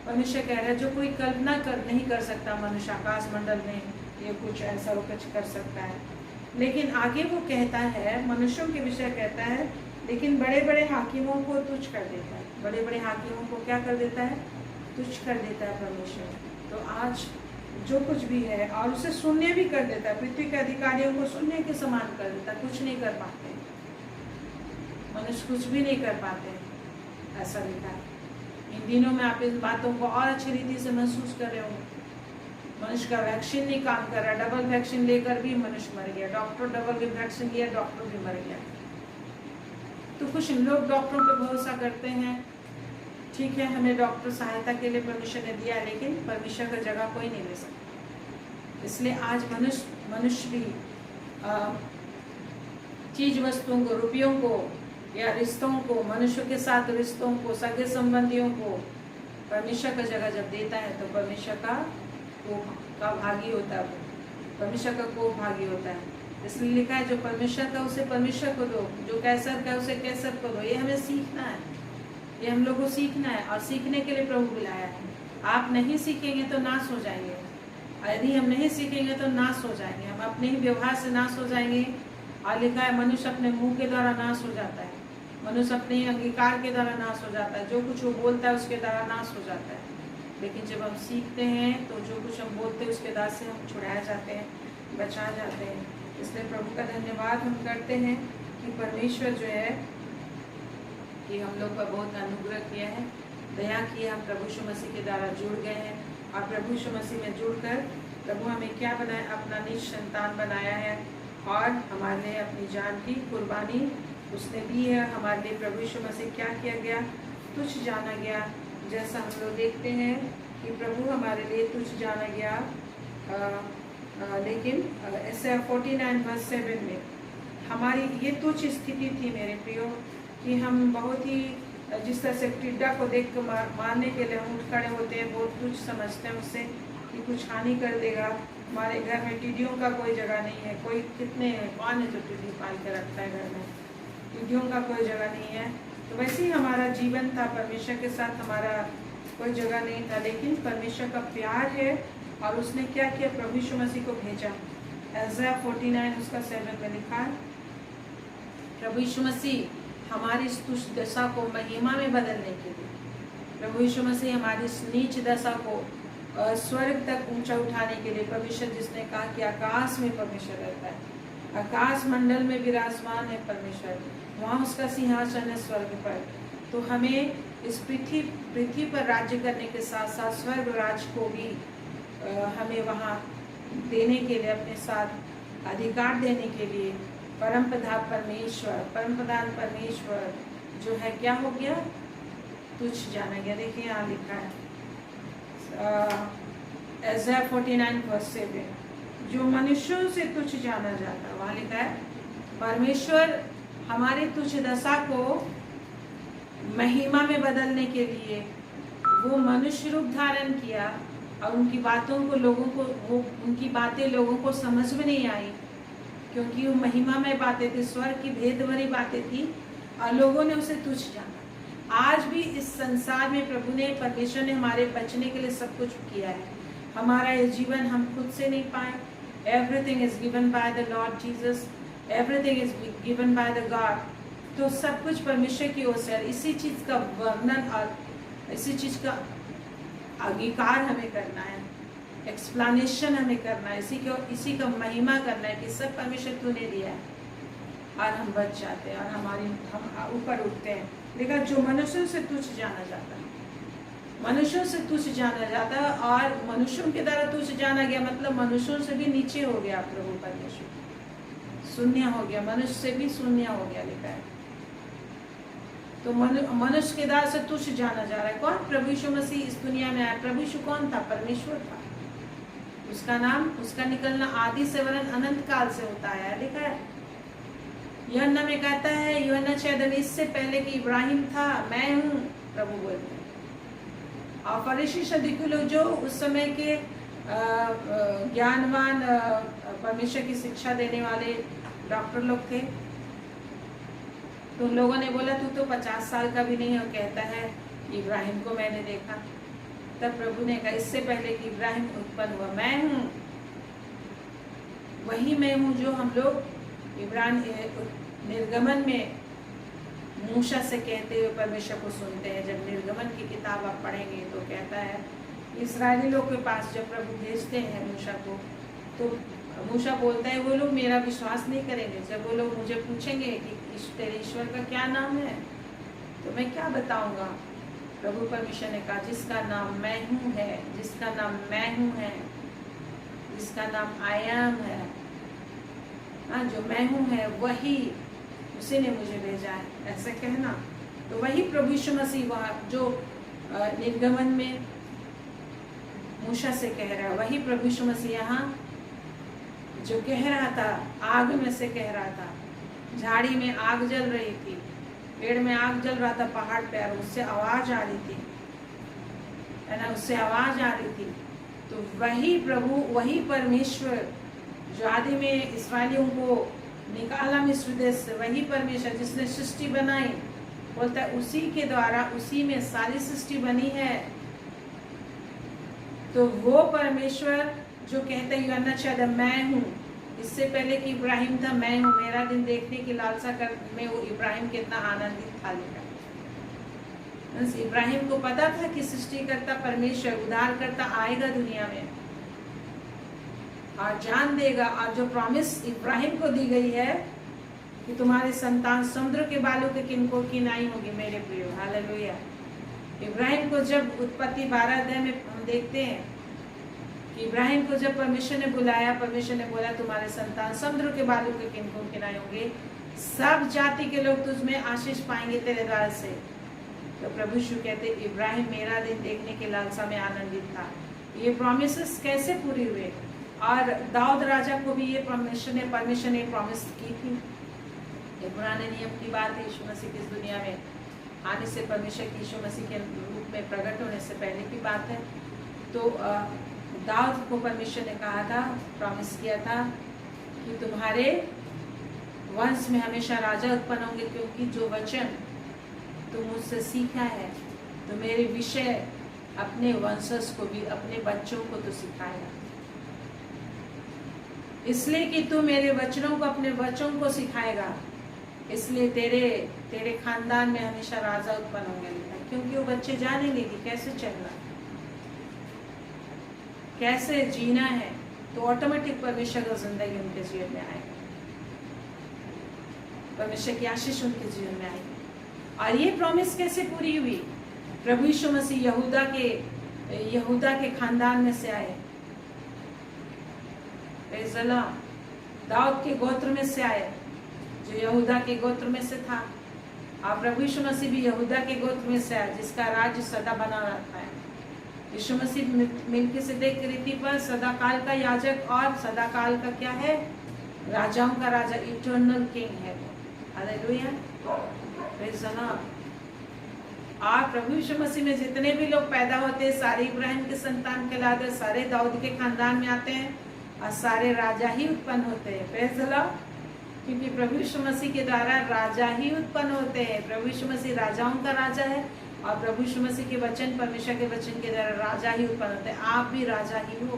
परमेश्वर कह रहा है, जो कोई कल्पना नहीं कर सकता मनुष्य आकाश मंडल में ये कुछ ऐसा वो कुछ कर सकता है। लेकिन आगे वो कहता है, मनुष्यों के विषय कहता है, लेकिन बड़े बड़े हाकिमों को तुच्छ कर देता है। बड़े बड़े हाकिमों को क्या कर देता है? तुच्छ कर देता है परमेश्वर। तो आज जो कुछ भी है, और उसे शून्य भी कर देता है, पृथ्वी के अधिकारियों को शून्य के समान कर देता है, कुछ नहीं कर पाते मनुष्य, कुछ भी नहीं कर पाते, ऐसा लिखा है। इन दिनों में आप इन बातों को और अच्छी रीति से महसूस कर रहे होंगे। मनुष्य का वैक्सीन नहीं काम कर रहा, डबल वैक्सीन लेकर भी मनुष्य मर गया, डॉक्टर डबल वैक्सीन लिया, डॉक्टर भी मर गया। तो कुछ लोग डॉक्टरों पर भरोसा करते हैं, ठीक है, हमें डॉक्टर सहायता के लिए परमेश्वर ने दिया, लेकिन परमेश्वर का जगह कोई नहीं ले सकता। इसलिए आज मनुष्य भी चीज वस्तुओं को, रुपयों को या रिश्तों को, मनुष्य के साथ रिश्तों को, सगे संबंधियों को परमेश्वर का जगह जब देता है तो परमेश्वर का भागी होता है, परमेश्वर का कोप भागी होता है। इसलिए लिखा है, जो परमेश्वर का उसे परमेश्वर को दो, जो कैसर का उसे कैसर को दो। ये हमें सीखना है, ये हम लोग को सीखना है, और सीखने के लिए प्रभु बुलाया है। आप नहीं सीखेंगे तो नाश हो जाएंगे, यदि हम नहीं सीखेंगे तो नाश हो जाएंगे, हम अपने ही व्यवहार से नाश हो जाएंगे। और लिखा है, मनुष्य अपने मुंह के द्वारा नाश हो जाता है, मनुष्य अपने ही अंगीकार के द्वारा नाश हो जाता है, जो कुछ वो बोलता है उसके द्वारा नाश हो जाता है। लेकिन जब हम सीखते हैं तो जो कुछ हम बोलते हैं उसके दास से हम छुड़ाए जाते हैं, बचा जाते हैं। इसलिए प्रभु का धन्यवाद हम करते हैं कि परमेश्वर जो है कि हम लोग का बहुत अनुग्रह किया है, दया की है। हम प्रभु यीशु मसीह के द्वारा जुड़ गए हैं, और प्रभु यीशु मसीह में जुड़कर प्रभु हमें क्या बनाया? अपना निज संतान बनाया है, और हमारे लिए अपनी जान की कुर्बानी उसने दी है। हमारे लिए प्रभु यीशु मसीह क्या किया गया? तुच्छ जाना गया। जैसा हम लोग देखते हैं कि प्रभु हमारे लिए तुच्छ जाना गया, लेकिन ऐसा 49:7 में हमारी ये तुच्छ स्थिति थी मेरे प्रियो, कि हम बहुत ही जिस तरह से टिड्डा को देख कर मारने के लिए हम उठ खड़े होते हैं, बहुत तुच्छ समझते हैं उससे कि कुछ हानि कर देगा। हमारे घर में टिड्डियों का कोई जगह नहीं है, कोई कितने कौन है जो टिड्डी पाल के रखता है घर में? टिड्डियों का कोई जगह नहीं है। तो वैसे ही हमारा जीवन था, परमेश्वर के साथ हमारा कोई जगह नहीं था, लेकिन परमेश्वर का प्यार है, और उसने क्या किया? प्रभु यीशु मसीह को भेजा। ऐज़ाया 49:7 में लिखा है, प्रभु यीशु मसीह हमारी इस तुच्छ दशा को महिमा में बदलने के लिए, प्रभु यीशु मसीह हमारी इस नीच दशा को स्वर्ग तक ऊंचा उठाने के लिए, परमेश्वर जिसने कहा कि आकाश में परमेश्वर रहता है, आकाश मंडल में विराजमान है परमेश्वर, वहाँ उसका सिंहासन है स्वर्ग पर। तो हमें इस पृथ्वी पर राज्य करने के साथ साथ स्वर्ग राज को भी हमें वहाँ देने के लिए, अपने साथ अधिकार देने के लिए परमप्रधान परमेश्वर जो है क्या हो गया? तुच्छ जाना गया। देखिए यहाँ लिखा है ऐज़ाया 49:7, जो मनुष्यों से तुच्छ जाना जाता है, वहाँ लिखा है परमेश्वर हमारी तुच्छ दशा को महिमा में बदलने के लिए वो मनुष्य रूप धारण किया, और उनकी बातों को उनकी बातें लोगों को समझ में नहीं आई, क्योंकि वो महिमा में बातें थी, स्वर्ग की भेद भरी बातें थी, और लोगों ने उसे तुच्छ जाना। आज भी इस संसार में प्रभु ने, परमेश्वर ने हमारे बचने के लिए सब कुछ किया है। हमारा ये जीवन हम खुद से नहीं पाए। Everything is given by the Lord Jesus, everything is given by the God. तो सब कुछ परमेश्वर की ओर से, इसी चीज़ का वर्णन और इसी चीज़ का अंगीकार हमें करना है, एक्सप्लेनेशन हमें करना है, इसी का महिमा करना है कि सब परमेश्वर तूने दिया है, और हम बच जाते हैं और हम ऊपर उठते हैं। देखा, जो मनुष्यों से तुच्छ जाना जाता है, मनुष्यों से तुच्छ जाना जाता है, और मनुष्यों के द्वारा तुच्छ जाना गया मतलब मनुष्यों से भी नीचे हो गया प्रभु परमेश्वर, शून्य हो गया, मनुष्य से भी शून्य हो गया लिखा है। तो मनुष्य के द्वारा से तुच्छ जाना जा रहा है। कौन? प्रभु यीशु मसीह इस दुनिया में आया। प्रभु यीशु कौन था? परमेश्वर था। उसका नाम, उसका निकलना आदि से वरन अनंत काल से होता है लिखा है। यूहन्ना में कहता है, यूहन्ना 6 इससे पहले कि इब्राहिम था मैं हूँ, प्रभु बोलते हैं। और फरीसी सदूकी लोग जो उस समय के ज्ञानवान परमेश्वर की शिक्षा देने वाले डॉक्टर लोग थे, तो उन लोगों ने बोला तू तो 50 साल का भी नहीं हो, कहता है इब्राहिम को मैंने देखा। तब प्रभु ने कहा इससे पहले कि इब्राहिम उत्पन्न हुआ मैं हूँ, वही मैं हूँ जो हम लोग इब्राहिम निर्गमन में मूसा से कहते हुए परमेश्वर को सुनते हैं। जब निर्गमन की किताब आप पढ़ेंगे तो कहता है इस्राएली लोग के पास जब प्रभु भेजते हैं मूसा को, तो मूसा बोलता है वो लोग मेरा विश्वास नहीं करेंगे। जब वो लोग मुझे पूछेंगे कि तेरे ईश्वर का क्या नाम है, तो मैं क्या बताऊंगा। प्रभु परमेश्वर ने कहा जिसका नाम मैं हूँ है, जिसका नाम मैं हूँ है, जिसका नाम आई एम है, हाँ जो मैं हूँ है वही, उसी ने मुझे भेजा है, ऐसे कहना। तो वही प्रभु यीशु मसीह वहाँ जो निर्गमन में मूसा से कह रहा है, वही प्रभु यीशु मसीह यहाँ जो कह रहा था, आग में से कह रहा था। झाड़ी में आग जल रही थी, पेड़ में आग जल रहा था पहाड़ पे, और उससे आवाज आ रही थी, है ना, उससे आवाज आ रही थी। तो वही प्रभु, वही परमेश्वर जो आदि में इस्राएलियों को निकाला मिस्र देश से, वही परमेश्वर जिसने सृष्टि बनाई, बोलता है उसी के द्वारा, उसी में सारी सृष्टि बनी है। तो वो परमेश्वर जो कहते हैं यूहन्ना 6 मैं हूँ, इससे पहले कि इब्राहिम था मैं हूँ, मेरा दिन देखने की लालसा कर में वो इब्राहिम कितना आनंदित था लिखा। इब्राहिम को पता था कि सृष्टिकर्ता परमेश्वर उद्धारकर्ता आएगा दुनिया में और जान देगा। और जो प्रॉमिस इब्राहिम को दी गई है कि तुम्हारे संतान समुद्र के बालू के किनको किनाई होगी मेरे प्रियो, हालेलुया। इब्राहिम को जब उत्पत्ति 12 अध्याय में हम देखते हैं कि इब्राहिम को जब परमेश्वर ने बुलाया, परमेश्वर ने बोला तुम्हारे संतान समुद्र के बालू के किनको किनाई होंगे, सब जाति के लोग तुझमें आशीष पाएंगे तेरे द्वार से। तो प्रभु यीशु कहते इब्राहिम मेरा दिन देखने के लालसा में आनंदित था। ये प्रॉमिसेस कैसे पूरी हुए? और दाऊद राजा को भी ये परमेश्वर ने प्रॉमिस की थी। ये पुराने नियम की बात है, यीशु मसीह की इस दुनिया में आने से, परमेश्वर की यीशु मसीह के रूप में प्रकट होने से पहले की बात है। तो दाऊद को परमेश्वर ने कहा था, प्रॉमिस किया था कि तुम्हारे वंश में हमेशा राजा उत्पन्न होंगे, क्योंकि जो वचन तुम मुझसे सीखा है तो मेरे विषय अपने वंशज को भी, अपने बच्चों को तो सिखाएगा, इसलिए कि तू मेरे वचनों को, अपने बच्चों को सिखाएगा, इसलिए तेरे खानदान में हमेशा राजा उत्पन्न होंगे। क्योंकि वो बच्चे जानेंगे कि कैसे चलना, कैसे जीना है, तो ऑटोमेटिक परमेश्वर का जिंदगी उनके जीवन में आएगा, परमेश्वर की आशीष उनके जीवन में आएगी। और ये प्रॉमिस कैसे पूरी हुई? प्रभु यीशु मसीह यहूदा के खानदान में से आए, दाऊद के गोत्र में से आए, जो यहूदा के गोत्र में से था। और प्रभु यीशु मसीह भी यहूदा के गोत्र में से आया, जिसका राज्य सदा बना रहता है। यीशु मसीह मेलकिसेदेक की रीति पर सदाकाल का याजक और सदाकाल का क्या है? राजाओं का राजा, इटर्नल किंग है। Hallelujah, praise the Lord. और प्रभु यीशु मसीह में जितने भी लोग पैदा होते हैं, सारे इब्राहिम के संतान कहलाते हैं, सारे दाऊद के खानदान में आते हैं और सारे राजा ही उत्पन्न होते हैं। Praise the Lord. क्योंकि प्रभु यीशु मसीह के द्वारा राजा ही उत्पन्न होते हैं। प्रभु यीशु मसीह राजाओं का राजा है और प्रभु यीशु मसीह के वचन, परमेश्वर के वचन के द्वारा राजा ही उत्पन्न होते हैं। आप भी राजा ही हो।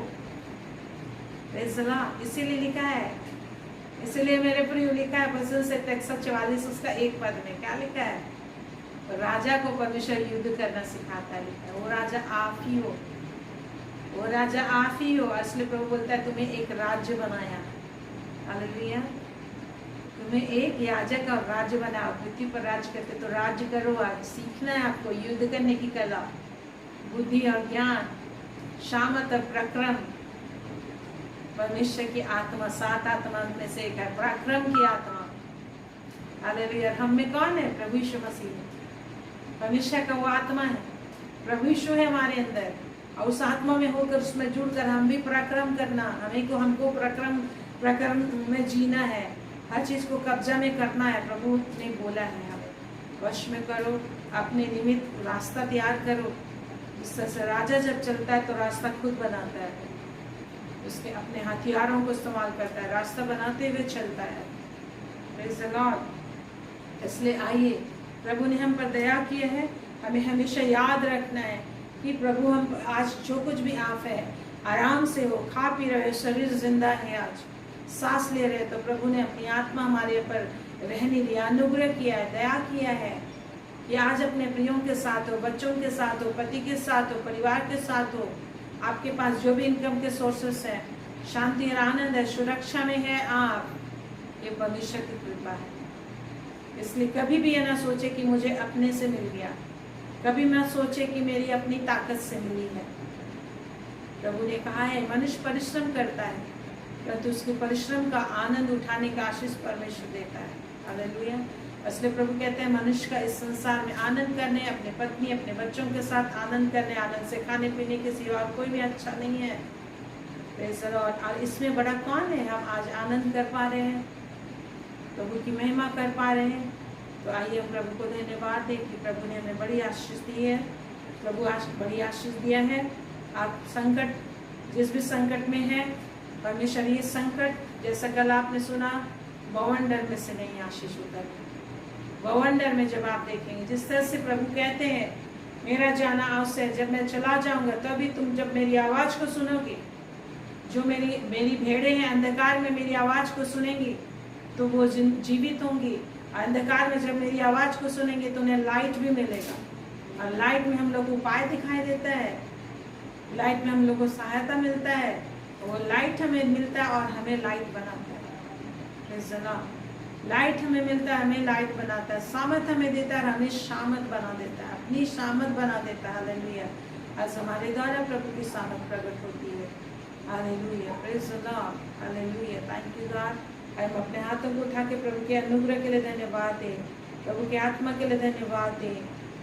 Praise the Lord. इसीलिए लिखा है, इसीलिए मेरे प्रिय लिखा है भजन से 144 उसका 1 पद में क्या लिखा है? राजा को परमेश्वर युद्ध करना सिखाता है, लिखा है वो राजा आप ही हो, वो राजा आप ही हो। इसलिए प्रभु बोलता है तुम्हें एक राज्य बनाया। हालेलुया, तुम्हें एक याजक और राज्य बनाओ, पृथ्वी पर राज्य करते तो राज्य करो। आज सीखना है आपको युद्ध करने की कला, बुद्धि और ज्ञान, शामत और प्रक्रम। परमेश्वर की आत्मा 7 आत्मा में से एक है, पराक्रम की आत्मा। हालेलुया। हम में कौन है? प्रभु यीशु मसीह। परमेश्वर का वो आत्मा है, प्रभु यीशु है हमारे अंदर, और उस आत्मा में होकर उसमें जुड़कर हम भी पराक्रम करना, हमको प्रक्रम में जीना है, हर चीज को कब्जा में करना है। प्रभु ने बोला है हमें वश में करो, अपने निमित्त रास्ता तैयार करो। जिस तरह से राजा जब चलता है तो रास्ता खुद बनाता है, उसके अपने हथियारों को इस्तेमाल करता है, रास्ता बनाते हुए चलता है। Praise the Lord. इसलिए आइए, प्रभु ने हम पर दया किया है, हमें हमेशा याद रखना है कि प्रभु हम आज जो कुछ भी आप है आराम से हो, खा पी रहे, शरीर जिंदा है, आज सांस ले रहे, तो प्रभु ने अपनी आत्मा हमारे ऊपर रहने दिया, अनुग्रह किया है, दया किया है कि आज अपने प्रियों के साथ हो, बच्चों के साथ हो, पति के साथ हो, परिवार के साथ हो, आपके पास जो भी इनकम के सोर्सेस हैं, शांति और आनंद है, सुरक्षा में है आप। ये परमेश्वर की कृपा है। इसलिए कभी भी ये ना सोचे कि मुझे अपने से मिल गया, कभी ना सोचे कि मेरी अपनी ताकत से मिली है। प्रभु ने कहा है मनुष्य परिश्रम करता है, परंतु उसके परिश्रम का आनंद उठाने का आशीष परमेश्वर देता है। हालेलुया। इसलिए प्रभु कहते हैं मनुष्य का इस संसार में आनंद करने, अपने पत्नी अपने बच्चों के साथ आनंद करने, आनंद से खाने पीने के सिवा कोई भी अच्छा नहीं है। Praise the Lord. और इसमें बड़ा कौन है? हम आज आनंद कर पा रहे हैं, प्रभु की महिमा कर पा रहे हैं। तो आइए हम प्रभु को धन्यवाद दें कि प्रभु ने हमें बड़ी आशीष दी है। प्रभु आज बड़ी आशीष दिया है। आप संकट, जिस भी संकट में है, परमेश्वर ये संकट जैसा कल आपने सुना, बवंडर में से नहीं आशीष उतर, बवंडर में जब आप देखेंगे, जिस तरह से प्रभु कहते हैं मेरा जाना अवश्य, जब मैं चला जाऊंगा तभी तुम जब मेरी आवाज को सुनोगे, जो मेरी भेड़े हैं अंधकार में मेरी आवाज को सुनेंगी तो वो जीवित होंगी। अंधकार में जब मेरी आवाज को सुनेंगे तो उन्हें लाइट भी मिलेगा, और लाइट में हम लोग को उपाय दिखाई देता है, लाइट में हम लोग को सहायता मिलता है, वो लाइट हमें मिलता है और हमें लाइट बनाता है। लाइट हमें मिलता है, हमें लाइट बनाता है, सामत हमें देता है और हमें शामत बना देता है, अपनी शामत बना देता है। हालेलुया। आज हमारे द्वारा प्रभु की शामत प्रकट होती है। Hallelujah. Praise the Lord. Hallelujah. Thank you God. हम अपने हाथों को उठा के प्रभु के अनुग्रह के लिए धन्यवाद दें, प्रभु के आत्मा के लिए धन्यवाद दें,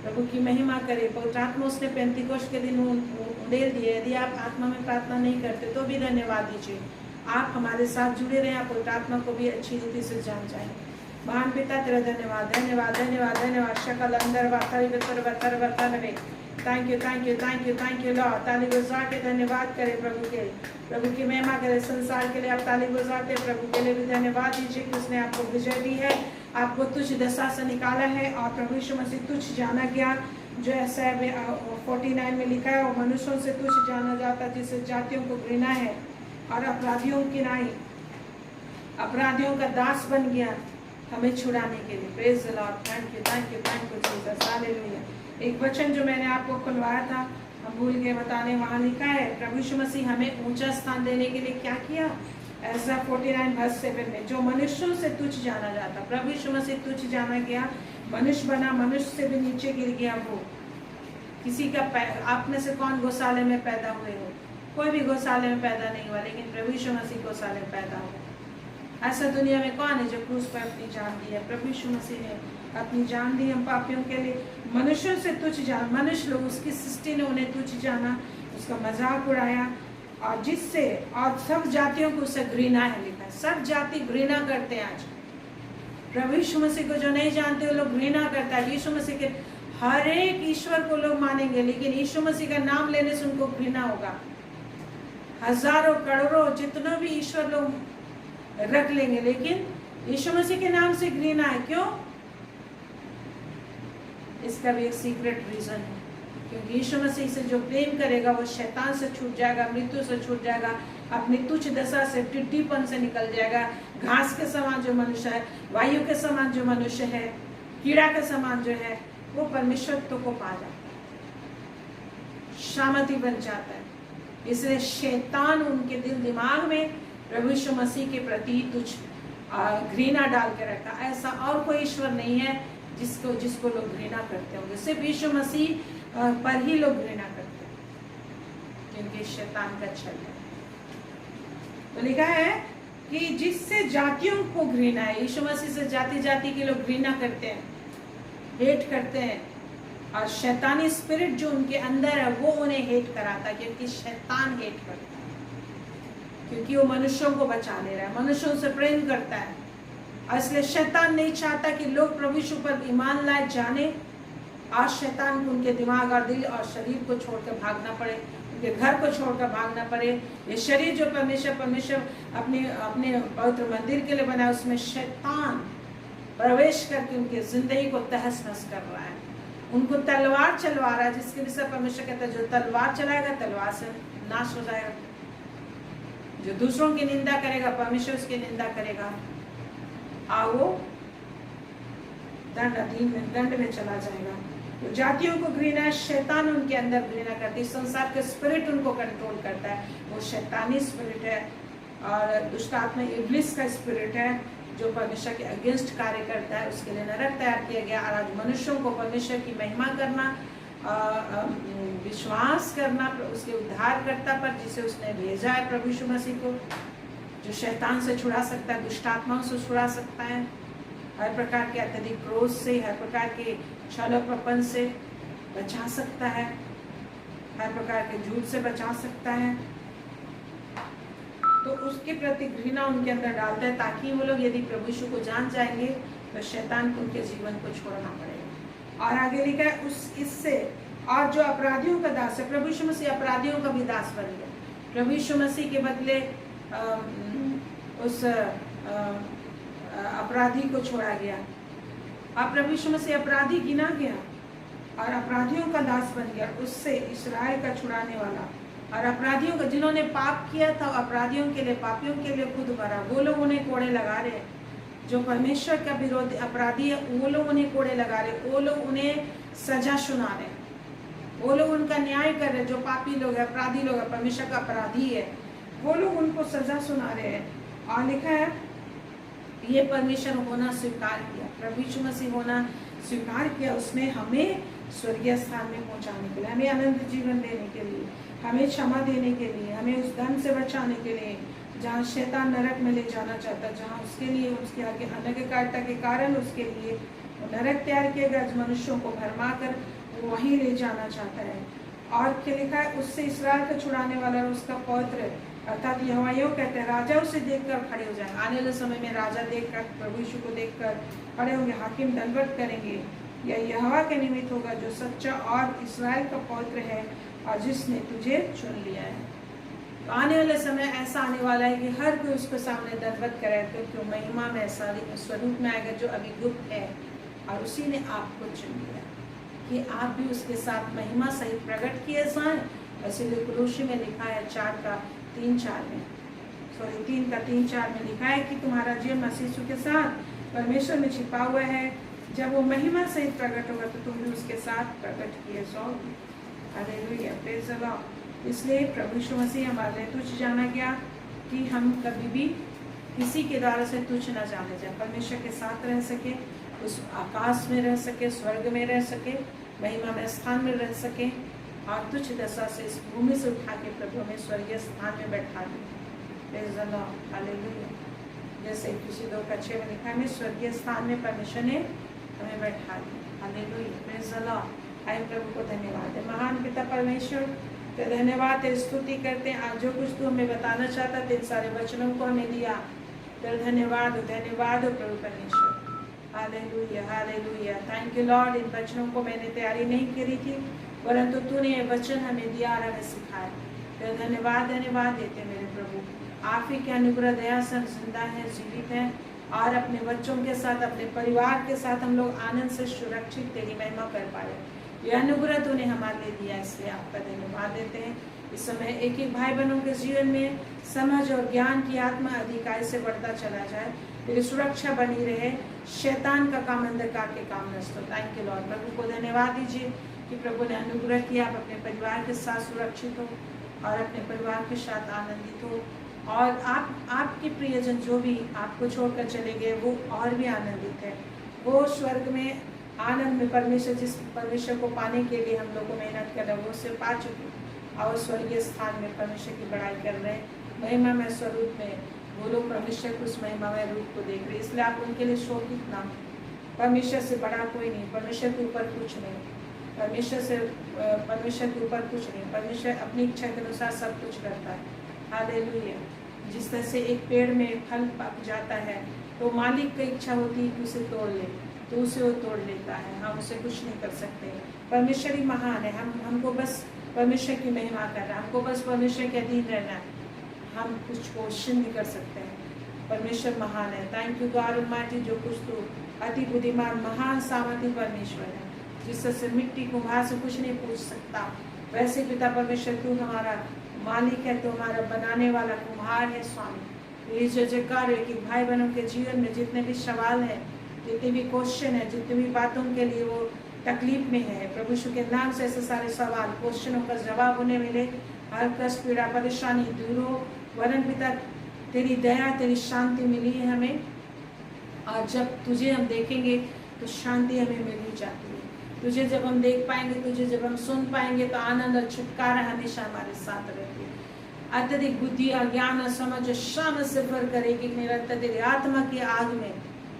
प्रभु की महिमा करें। पवित्र आत्मा उसने पेंतीकोस्त के दिन उड़ेल दिए। यदि आप आत्मा में प्रार्थना नहीं करते तो भी धन्यवाद दीजिए। आप हमारे साथ जुड़े रहें, आप पवित्र आत्मा को भी अच्छी रीति से जान जाएं। महान पिता तेरा धन्यवाद, धन्यवाद, धन्यवाद, धन्यवाद। शकल अंदर वातारी बतर बतर बतर में thank you, thank you, thank you, thank you Lord. ताली बजा के धन्यवाद करें प्रभु के, प्रभु की महिमा करें। संसार के लिए आप ताली बजाते, प्रभु के लिए भी धन्यवाद दीजिए कि उसने आपको विजय दी है, आपको तुच्छ दशा से निकाला है, और प्रभु यीशु मसीह तुच्छ जाना गया, जो ऐसा 49 में लिखा है, और मनुष्यों से तुच्छ जाना जाता जिससे जातियों को घृणा है, और अपराधियों की नाई अपराधियों का दास बन गया हमें छुड़ाने के लिए। Praise the Lord. Thank you, thank you, thank you Jesus. Hallelujah. एक वचन जो मैंने आपको खुलवाया था, हम भूल गए बताने, वहाँ लिखा है प्रभु यीशु मसीह हमें ऊंचा स्थान देने के लिए क्या किया। ऐसा 49:7 में, जो मनुष्यों से तुच्छ जाना जाता, प्रभु यीशु मसीह तुच्छ जाना गया, मनुष्य बना, मनुष्य से भी नीचे गिर गया। वो किसी का आप में से कौन गौशाले में पैदा हुए हो? कोई भी गौशाले में पैदा नहीं हुआ, लेकिन प्रभु यीशु मसीह गौशाले में पैदा हुआ। ऐसा दुनिया में कौन है जो क्रूस पर अपनी जान दी है? प्रभु यीशु मसीह ने अपनी जान दी हम पापियों के लिए। मनुष्यों से तुच्छ जान, मनुष्य लोग, उसकी सृष्टि ने उन्हें तुच्छ जाना, उसका मजाक उड़ाया, और जिससे और सब जातियों को उससे घृणा है। लिखा है सब जाति घृणा करते हैं आज प्रभु यीशु मसीह को। जो नहीं जानते वो लोग घृणा करता है। यीशु मसीह के हर एक ईश्वर को लोग मानेंगे, लेकिन यीशु मसीह का नाम लेने से उनको घृणा होगा। हजारों करोड़ों जितने भी ईश्वर लोग रख लेंगे, लेकिन यीशु मसीह के नाम से घृणा है। क्यों? इसका भी एक सीक्रेट रीजन है, क्योंकि यीशु मसीह से जो प्रेम करेगा वो शैतान से छूट जाएगा, मृत्यु से छूट जाएगा, अपनी तुच्छ दशा से, टिड्डीपन से निकल जाएगा। घास के समान जो मनुष्य है, वायु के समान जो मनुष्य है, कीड़ा के समान जो है, वो परमेश्वरत्व को पा जाता है, शामती बन जाता है। इसलिए शैतान उनके दिल दिमाग में प्रभु यीशु मसीह के प्रति तुच्छ घृणा डाल के रखा। ऐसा और कोई ईश्वर नहीं है जिसको जिसको लोग घृणा करते होंगे। सिर्फ यीशु मसीह पर ही लोग घृणा करते हैं, क्योंकि शैतान का छल है। तो लिखा है कि जिससे जातियों को घृणा है, यीशु मसीह से जाति जाति के लोग घृणा करते हैं, हेट करते हैं, और शैतानी स्पिरिट जो उनके अंदर है वो उन्हें हेट कराता है, क्योंकि शैतान हेट करता है, क्योंकि वो मनुष्यों को बचा ले रहा है, मनुष्यों से प्रेम करता है। और इसलिए शैतान नहीं चाहता कि लोग प्रभु यीशु पर ईमान लाए जाने। आज शैतान को उनके दिमाग और दिल और शरीर को छोड़कर भागना पड़े, उनके घर को छोड़कर भागना पड़े। ये शरीर जो परमेश्वर अपने अपने पवित्र मंदिर के लिए बना, उसमें शैतान प्रवेश करके उनकी जिंदगी को तहस नहस कर रहा है, उनको तलवार चलवा रहा है, जिसके विषय परमेश्वर कहता है जो तलवार चलाएगा तलवार से नाश हो जाएगा। जो दूसरों की निंदा करेगा परमेश्वर उसकी निंदा करेगा, वो दंड में चला जाएगा। तो जातियों को घृणा है, शैतान उनके अंदर घृणा करती है, संसार के स्पिरिट उनको कंट्रोल करता है, वो शैतानी स्पिरिट है और दुष्ट आत्मा इब्लिस का स्पिरिट है जो परमेश्वर के अगेंस्ट कार्य करता है। उसके लिए नरक तैयार किया गया। और आज मनुष्यों को परमेश्वर की महिमा करना, विश्वास करना उसके उद्धारकर्ता पर जिसे उसने भेजा है, प्रभु यीशु मसीह को, जो शैतान से छुड़ा सकता है, दुष्ट आत्माओं से छुड़ा सकता है, हर प्रकार के अत्यधिक क्रोध से, हर प्रकार के छल और प्रपंच से बचा सकता है, हर प्रकार के झूठ से बचा सकता है। तो उसके प्रति घृणा उनके अंदर डालता है, ताकि वो लोग यदि प्रभु यीशु को जान जाएंगे तो शैतान को उनके जीवन को छोड़ना पड़ेगा। और आगे लिखा है इससे, और जो अपराधियों का दास है, प्रभु यीशु मसीह अपराधियों का भी दास बन गया। प्रभु यीशु मसीह के बदले उस अपराधी को छोड़ा गया। अब प्रभु यीशु मसीह अपराधी गिना गया और अपराधियों का दास बन गया, उससे इस्राएल का छुड़ाने वाला। और अपराधियों का, जिन्होंने पाप किया था, अपराधियों के लिए, पापियों के लिए खुद भरा, वो लोग उन्हें कोड़े लगा रहे हैं। जो परमेश्वर का विरोधी अपराधी है वो लोग उन्हें कोड़े लगा रहे, वो लोग उन्हें सजा सुना रहे, वो लोग उनका न्याय कर रहे। जो पापी लोग है, अपराधी लोग है, परमेश्वर का अपराधी है, वो लोग उनको सजा सुना रहे हैं। और लिखा है ये परमेश्वर होना स्वीकार किया, प्रभु यीशु मसीह होना स्वीकार किया, उसने हमें स्वर्गीय स्थान में पहुंचाने के लिए, हमें अनंत जीवन देने के लिए, हमें क्षमा देने के लिए, हमें उस दंड से बचाने के लिए जहाँ शैतान नरक में ले जाना चाहता, जहाँ उसके लिए, उसके आगे अनन्यकारिता के कारण उसके लिए नरक तैयार किया गया, मनुष्यों को भरमा कर वो वहीं ले जाना चाहता है। और क्या लिखा है, उससे इस्राएल का छुड़ाने वाला और उसका पौत्र, अर्थात यहोवा यूं कहते हैं, राजा उसे देखकर खड़े हो जाएंगे। आने वाले समय में राजा देखकर, प्रभु यीशु को देखकर खड़े होंगे, हाकिम दंडवत करेंगे। यह यहोवा के निमित्त होगा जो सच्चा और इस्राएल का पौत्र है और जिसने तुझे चुन लिया है। तो आने वाले समय ऐसा आने वाला है कि हर कोई उसके सामने दंडवत करे, क्योंकि महिमा में ऐसा स्वरूप में आएगा जो अभी गुप्त है, और उसी ने आपको चुन लिया कि आप भी उसके साथ महिमा सहित प्रकट किए जाएं। इसीलिए कुलूसी में लिखा है 4:3-4 में, 3:3-4 में लिखा है कि तुम्हारा जीवन मसीह यीशु के साथ परमेश्वर में छिपा हुआ है, जब वो महिमा सहित प्रकट होगा तो तुम भी उसके साथ प्रकट किए जाओगे। Hallelujah, praise the Lord. इसलिए प्रभु यीशु मसीह हमारे तुच्छ जाना गया कि हम कभी भी किसी के द्वारा से तुच्छ न जाने जाए, परमेश्वर के साथ रह सके, उस आकाश में रह सके, स्वर्ग में रह सके, महिमा में स्थान में रह सके, और तुच्छ दशा से इस भूमि से उठा के प्रभु हमें स्वर्गीय स्थान में बैठा दे। Praise the Lord, hallelujah. जैसे किसी 2:6 में लिखा है, हमें स्वर्गीय स्थान में परमेश्वर ने हमें बैठा दिया। Hallelujah, praise the Lord. आए प्रभु को धन्यवाद है। महान पिता परमेश्वर, तो धन्यवाद है, स्तुति करते हैं। आज जो कुछ तू हमें बताना चाहता है, इन सारे वचनों को हमें दिया, तो धन्यवाद हो प्रभु परमेश्वर। Hallelujah, hallelujah. Thank you Lord. इन वचनों को मैंने तैयारी नहीं करी थी, परंतु तूने ये वचन हमें दिया और हमें सिखाया, तो धन्यवाद देते मेरे प्रभु। आप ही के अनुग्रह दया से हम जिंदा हैं, जीवित हैं, और अपने बच्चों के साथ, अपने परिवार के साथ हम लोग आनंद से सुरक्षित तेरी महिमा कर पाए। ये अनुग्रह तूने हमारे लिए दिया, इसलिए आपका धन्यवाद देते हैं। इस समय एक एक भाई बहनों के जीवन में समझ और ज्ञान की आत्मा अधिकारी से बढ़ता चला जाए, तेरी सुरक्षा बनी रहे, शैतान का काम, अंधकार के काम नष्ट हो। Thank you Lord. प्रभु को धन्यवाद दीजिए कि प्रभु ने अनुग्रह किया, आप अपने परिवार के साथ सुरक्षित हो और अपने परिवार के साथ आनंदित हो, और आपके प्रियजन जो भी आपको छोड़कर चले गए वो और भी आनंदित है, वो स्वर्ग में आनंद में परमेश्वर, जिस परमेश्वर को पाने के लिए हम लोग को मेहनत कर रहे हैं वो उसे पा चुके और स्वर्गीय स्थान में परमेश्वर की बड़ाई कर रहे हैं, महिमा में स्वरूप में वो लोग परमेश्वर को उस महिमा में रूप को देख रहे हैं। इसलिए आप उनके लिए शोकित ना हो। परमेश्वर से बड़ा कोई नहीं, परमेश्वर के ऊपर कुछ नहीं, परमेश्वर के ऊपर कुछ नहीं। परमेश्वर अपनी इच्छा के अनुसार सब कुछ करता है। हालेलुया। जिस तरह से एक पेड़ में फल पक जाता है तो मालिक की इच्छा होती है कि उसे तोड़ ले, तो उसे वो तोड़ लेता है, हम उसे कुछ नहीं कर सकते। परमेश्वर ही महान है। हमको बस परमेश्वर की महिमा करना, हमको बस परमेश्वर के अधीन रहना है, हम कुछ क्वेश्चन नहीं कर सकते हैं। परमेश्वर महान है। थैंक यू गॉड ऑलमाइटी, जो कुछ तो अति बुद्धिमान महान सामर्थी परमेश्वर है, जिससे मिट्टी कुम्हार से कुछ नहीं पूछ सकता, वैसे पिता परमेश्वर तू हमारा मालिक है, तो हमारा बनाने वाला कुम्हार है स्वामी। ये जो जयकार है कि भाई बहनों के जीवन में जितने भी सवाल हैं, जितने भी क्वेश्चन है, जितनी भी बातों के लिए वो तकलीफ में है, प्रभु यीशु के नाम से ऐसे सारे सवाल क्वेश्चनों का जवाब उन्हें मिले, हर कष्ट पीड़ा परेशानी दूर हो। वरन पिता तेरी दया तेरी शांति मिली है हमें, और जब तुझे हम देखेंगे तो शांति हमें मिल ही जाती है। तुझे जब हम देख पाएंगे, तुझे जब हम सुन पाएंगे तो आनंद और छुटकारा हमेशा हमारे साथ रहती है। अत्यधिक बुद्धि और ज्ञान और समझ और शान से भर करेगी निरंतर तेरी आत्मा की आग में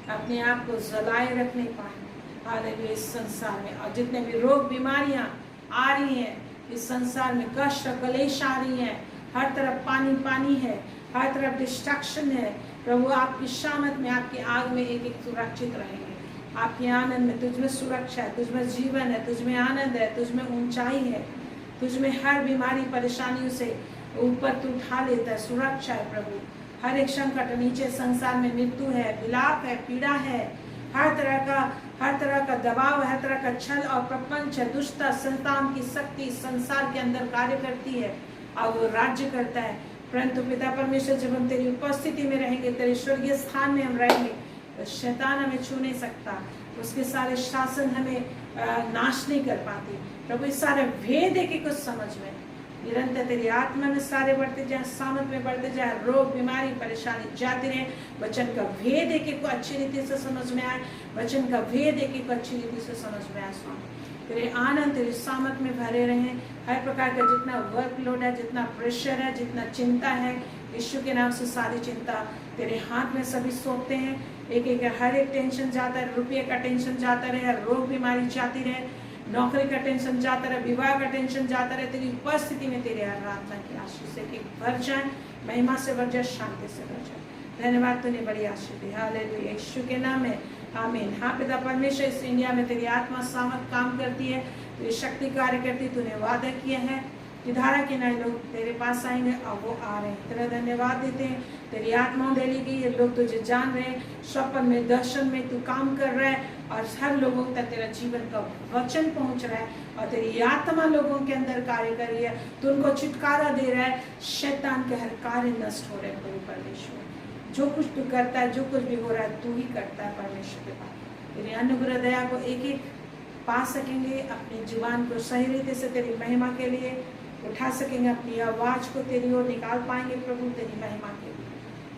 अपने आप को जलाए रखने पाए। हालेलुया। इस संसार में और जितने भी रोग बीमारियां आ रही हैं, इस संसार में कष्ट और कलेश आ रही हैं, हर तरफ पानी पानी है, हर तरफ डिस्ट्रक्शन है, प्रभु आपकी शामत में आपकी आग में एक एक सुरक्षित रहेंगे। आपके आनंद में, तुझमें सुरक्षा है, तुझमें जीवन है, तुझमें आनंद है, तुझमें ऊंचाई है, तुझमें हर बीमारी परेशानियों से ऊपर तू उठा लेता है, सुरक्षा है प्रभु। हर एक संकट नीचे संसार में मृत्यु है, विलाप है, पीड़ा है, हर तरह का दबाव, हर तरह का छल और प्रपंच है, दुष्टता शैतान की शक्ति संसार के अंदर कार्य करती है और वो राज्य करता है। परंतु पिता परमेश्वर जब हम तेरी उपस्थिति में रहेंगे, तेरे स्वर्गीय स्थान में हम रहेंगे, तो शैतान हमें छू नहीं सकता, उसके सारे शासन हमें नाश नहीं कर पाते। प्रभु इस सारे भेद एक कुछ समझ में निरंतर तेरी आत्मा में सारे बढ़ते जाए, सामर्थ में बढ़ते जाए, रोग बीमारी परेशानी जाती रहे, वचन का भेद एक को अच्छी रीति से समझ में आए, वचन का भेद एक को अच्छी रीति से समझ में आए। स्वामी तेरे आनंद तेरे सामर्थ में भरे रहे। हर प्रकार का जितना वर्कलोड है, जितना प्रेशर है, जितना चिंता है, यीशु के नाम से सारी चिंता तेरे हाथ में सभी सौंपते हैं। एक एक हर एक टेंशन जाता है, रुपये का टेंशन जाता रहे, रोग बीमारी जाती रहे, नौकरी का टेंशन जाता रहे, विवाह का टेंशन जाता रहे, तेरी उपस्थिति में तेरे आराधना की आशीष से कि भर जाए, महिमा से भर जाए, शांति से भर जाए। धन्यवाद, तूने बड़ी आशीष दी। हालेलुया। यीशु के नाम में आमीन। हाँ पिता परमेश्वर, इस इंडिया में तेरी आत्मा सामर्थ काम करती है, तेरी शक्ति कार्य करती है। तूने वादा किया है कि धारा के नए लोग तेरे पास आएंगे और वो आ रहे हैं। तेरा धन्यवाद देते हैं। तेरी आत्मा डेली की ये लोग तुझे जान रहे हैं, स्वप्न में दर्शन में तू काम कर रहा है और हर लोगों तक तेरा जीवन का वचन पहुंच रहा है और तेरी आत्मा लोगों के अंदर कार्य कर रही है। तू उनको छुटकारा दे रहा है, शैतान के हर कार्य नष्ट हो रहे हैं। प्रभु परमेश्वर, जो कुछ तू करता है, जो कुछ भी हो रहा है, तू ही करता है। परमेश्वर के पास तेरी अनुग्रह दया को एक एक पा सकेंगे, अपनी जुबान को सही रीति से तेरी महिमा के लिए उठा सकेंगे, अपनी आवाज को तेरी ओर निकाल पाएंगे प्रभु तेरी महिमा के लिए।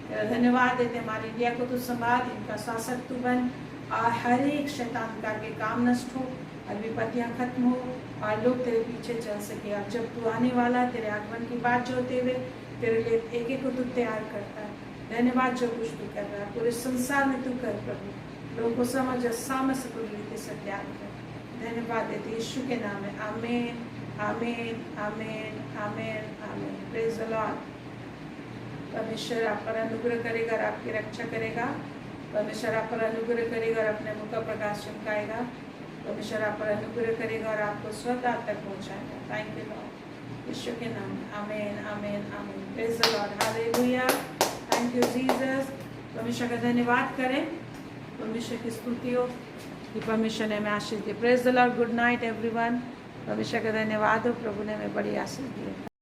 तेरा धन्यवाद देते, हमारी इंडिया को तू संभाल, इनका शासक तू बन और हर एक शैतान का के काम नष्ट हो और विपत्तियाँ खत्म हो और लोग तेरे पीछे चल सके। और जब तू आने वाला, तेरे आगमन की बात जो होते हुए तेरे लिए एक एक को तू तैयार करता है। धन्यवाद जो कुछ तू कर रहा है पूरे संसार में, तू कर प्रभु, लोगों को समझ और सामर्थ से पूरी रीति से तैयार कर। धन्यवाद देते यीशु के नाम में, आमीन आमीन आमीन आमीन आमीन। Praise the Lord. परमेश्वर आप पर अनुग्रह करेगा और आपकी रक्षा करेगा। परमेश्वर आप पर अनुग्रह करेगा और अपने मुख का प्रकाश चमकाएगा। परमेश्वर आप पर अनुग्रह करेगा और आपको स्वर्ग तक पहुंचाएगा। थैंक यू लॉर्ड, यीशु के नाम में, आमीन आमीन आमीन। Praise the Lord, hallelujah, thank you Jesus. परमेश्वर का धन्यवाद करें, परमेश्वर की स्तुति हो कि परमेश्वर ने हमें आशीष दी। Praise the Lord, good night everyone. परमेश्वर का धन्यवाद हो, प्रभु ने हमें बड़ी आशीष दी है।